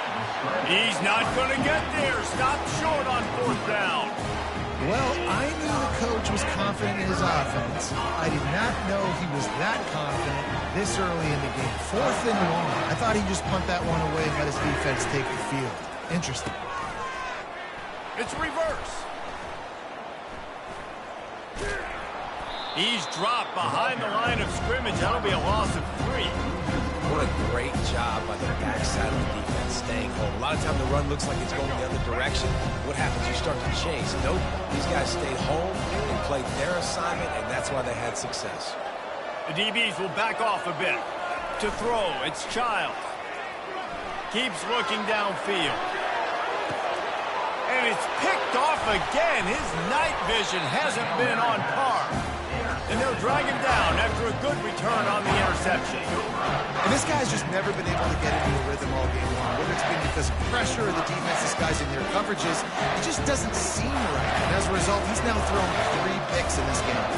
Speaker 1: He's not going to get there. Stopped short on 4th down.
Speaker 3: Well, I knew the coach was confident in his offense. I did not know he was that confident this early in the game. 4th and 1. I thought he'd just punt that one away and let his defense take the field. Interesting.
Speaker 1: It's reverse. He's dropped behind the line of scrimmage. That'll be a loss of 3.
Speaker 2: What a great job by the backside of the defense staying home. A lot of time the run looks like it's going the other direction. What happens? You start to chase. Nope. These guys stayed home and played their assignment, and that's why they had success.
Speaker 1: The DBs will back off a bit. To throw, it's Child. Keeps looking downfield. And it's picked off again. His night vision hasn't been on par. And they'll drag him down after a good return on the interception.
Speaker 3: And this guy's just never been able to get into a rhythm all game long. Whether it's been because of pressure or the defense disguising their coverages, it just doesn't seem right. And as a result, he's now thrown 3 picks in this game.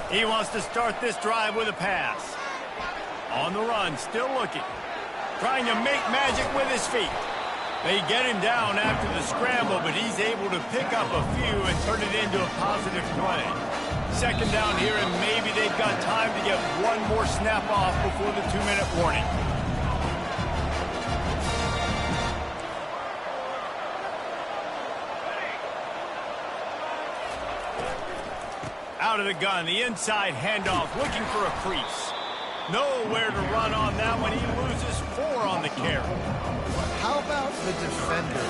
Speaker 1: He wants to start this drive with a pass. On the run, still looking. Trying to make magic with his feet. They get him down after the scramble, but he's able to pick up a few and turn it into a positive play. Second down here, and maybe they've got time to get one more snap off before the 2-minute warning. Out of the gun, the inside handoff, looking for a crease. Nowhere to run on that one. He loses 4 on the carry.
Speaker 3: How about the defender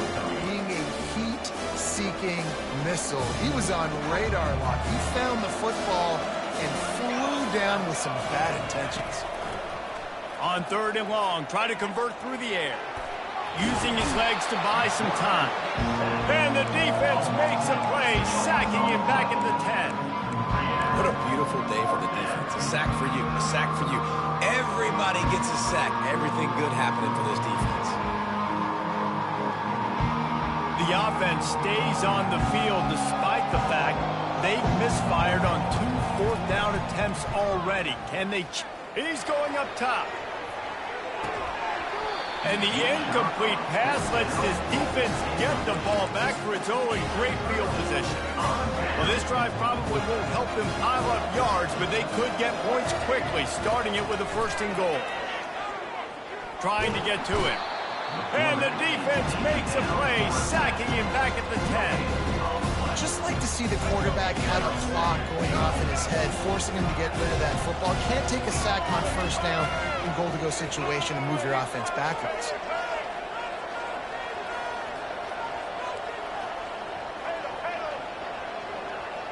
Speaker 3: being a heat-seeking missile? He was on radar lock. He found the football and flew down with some bad intentions.
Speaker 1: On 3rd and long, try to convert through the air. Using his legs to buy some time. And the defense makes a play, sacking him back at the 10.
Speaker 2: What a beautiful day for the defense. A sack for you, a sack for you. Everybody gets a sack. Everything good happening for this defense.
Speaker 1: The offense stays on the field despite the fact they've misfired on 2 4th-down attempts already. Can they? He's going up top. And the incomplete pass lets this defense get the ball back for its own great field position. Well, this drive probably won't help them pile up yards, but they could get points quickly, starting it with a 1st and goal. Trying to get to it. And the defense makes a play, sacking him back at the 10.
Speaker 3: Just like to see the quarterback have a clock going off in his head, forcing him to get rid of that football. Can't take a sack on 1st down in goal-to-go situation and move your offense backwards.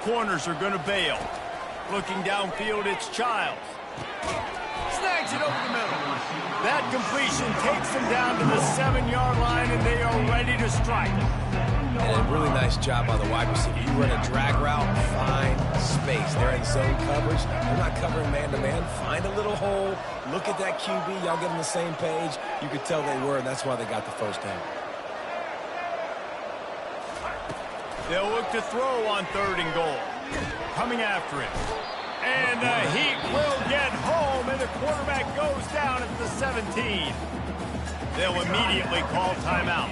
Speaker 1: Corners are going to bail. Looking downfield, it's Childs. Snags it over the middle. That completion takes them down to the 7-yard line, and they are ready to strike.
Speaker 2: And a really nice job by the wide receiver. You run a drag route, find space. They're in zone coverage. They're not covering man-to-man. Find a little hole. Look at that QB. Y'all get on the same page. You could tell they were, and that's why they got the 1st down.
Speaker 1: They'll look to throw on 3rd and goal. Coming after it. And the Heat will get home, and the quarterback goes down at the 17. They'll immediately call timeout.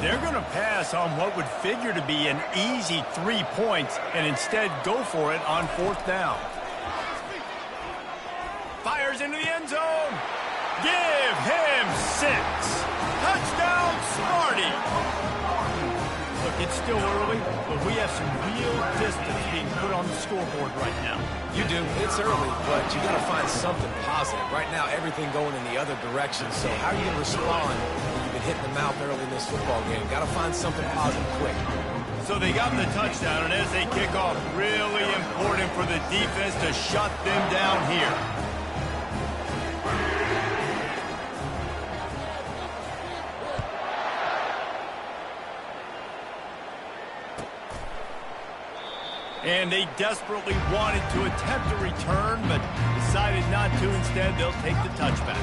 Speaker 1: They're going to pass on what would figure to be an easy 3 points and instead go for it on 4th down. Fires into the end zone. Give him 6. Touchdown, Smarty. Look, it's still early, but we have some real distance being put on the scoreboard right now.
Speaker 2: You do. It's early, but you got to find something positive. Right now, everything going in the other direction. So how are you going to respond when you've been hitting the mouth early in this football game? Got to find something positive quick.
Speaker 1: So they got the touchdown, and as they kick off, really important for the defense to shut them down here. And they desperately wanted to attempt a return, but decided not to. Instead, they'll take the touchback.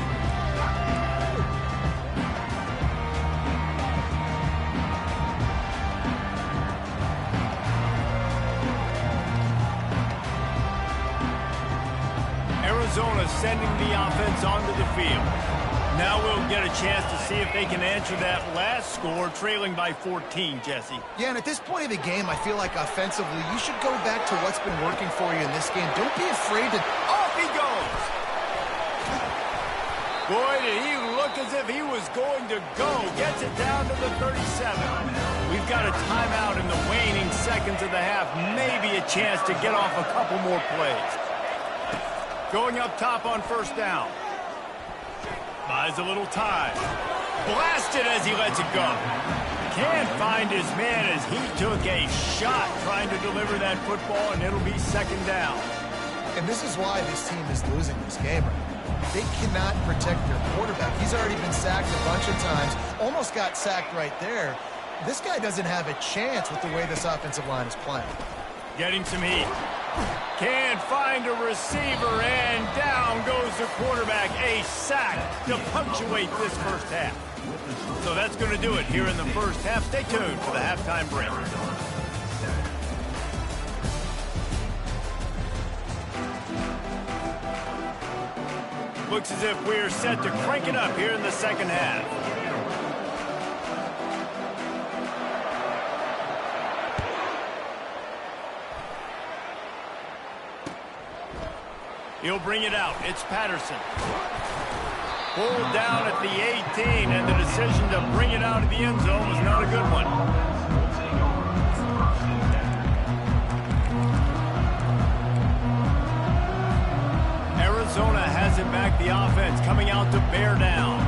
Speaker 1: Arizona sending the offense onto the field. Now we'll get a chance to see if they can answer that last score, trailing by 14, Jesse.
Speaker 3: Yeah, and at this point of the game, I feel like offensively, you should go back to what's been working for you in this game. Don't be afraid to...
Speaker 1: Off he goes! Boy, did he look as if he was going to go. Gets it down to the 37. We've got a timeout in the waning seconds of the half. Maybe a chance to get off a couple more plays. Going up top on 1st down. Buys a little time. Blasted as he lets it go. Can't find his man as he took a shot trying to deliver that football, and it'll be 2nd down.
Speaker 3: And this is why this team is losing this game right now. They cannot protect their quarterback. He's already been sacked a bunch of times. Almost got sacked right there. This guy doesn't have a chance with the way this offensive line is playing.
Speaker 1: Getting some heat. Can't find a receiver, and down goes the quarterback. A sack to punctuate this 1st half. So that's going to do it here in the 1st half. Stay tuned for the halftime break. Looks as if we're set to crank it up here in the 2nd half. He'll bring it out. It's Patterson. Pulled down at the 18, and the decision to bring it out of the end zone was not a good one. Arizona has it back, the offense coming out to bear down.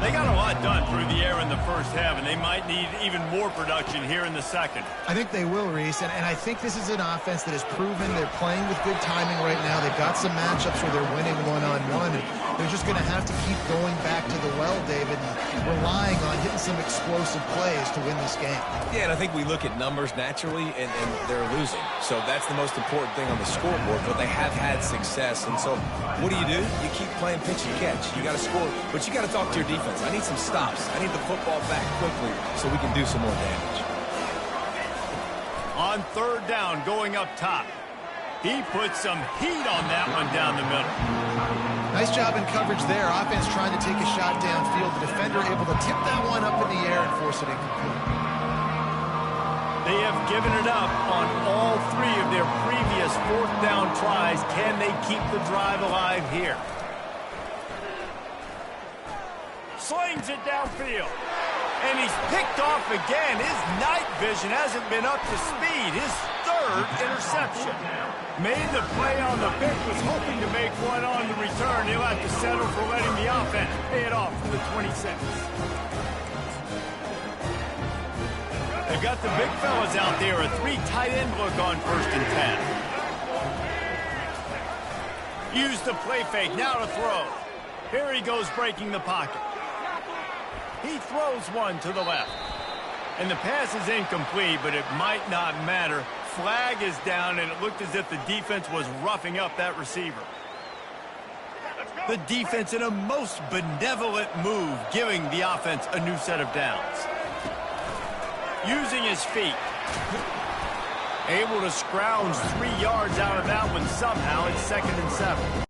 Speaker 1: They got a lot done through the air in the first half, and they might need even more production here in the second.
Speaker 3: I think they will, Reese, and I think this is an offense that has proven they're playing with good timing right now. They've got some matchups where they're winning one-on-one. They're just going to have to keep going back to the well, David, and relying on hitting some explosive plays to win this game.
Speaker 2: Yeah, and I think we look at numbers naturally, and they're losing. So that's the most important thing on the scoreboard, but they have had success. And so what do? You keep playing pitch and catch. You got to score, but you got to talk to your defense. I need some stops. I need the football back quickly so we can do some more damage.
Speaker 1: On third down, going up top. He put some heat on that one down the middle.
Speaker 3: Nice job in coverage there. Offense trying to take a shot downfield. The defender able to tip that one up in the air and force it incomplete.
Speaker 1: They have given it up on all three of their previous fourth down tries. Can they keep the drive alive here? Slings it downfield. And he's picked off again. His night vision hasn't been up to speed. His third interception. Made the play on the pick, was hoping to make one on the return. He'll have to settle for letting the offense pay it off from the 26. They've got the big fellas out there. A three tight end look on 1st and 10. Use the play fake. Now to throw. Here he goes breaking the pocket. He throws one to the left. And the pass is incomplete, but it might not matter. Flag is down, and it looked as if the defense was roughing up that receiver. The defense in a most benevolent move, giving the offense a new set of downs. Using his feet. Able to scrounge 3 yards out of that one somehow. It's 2nd and 7.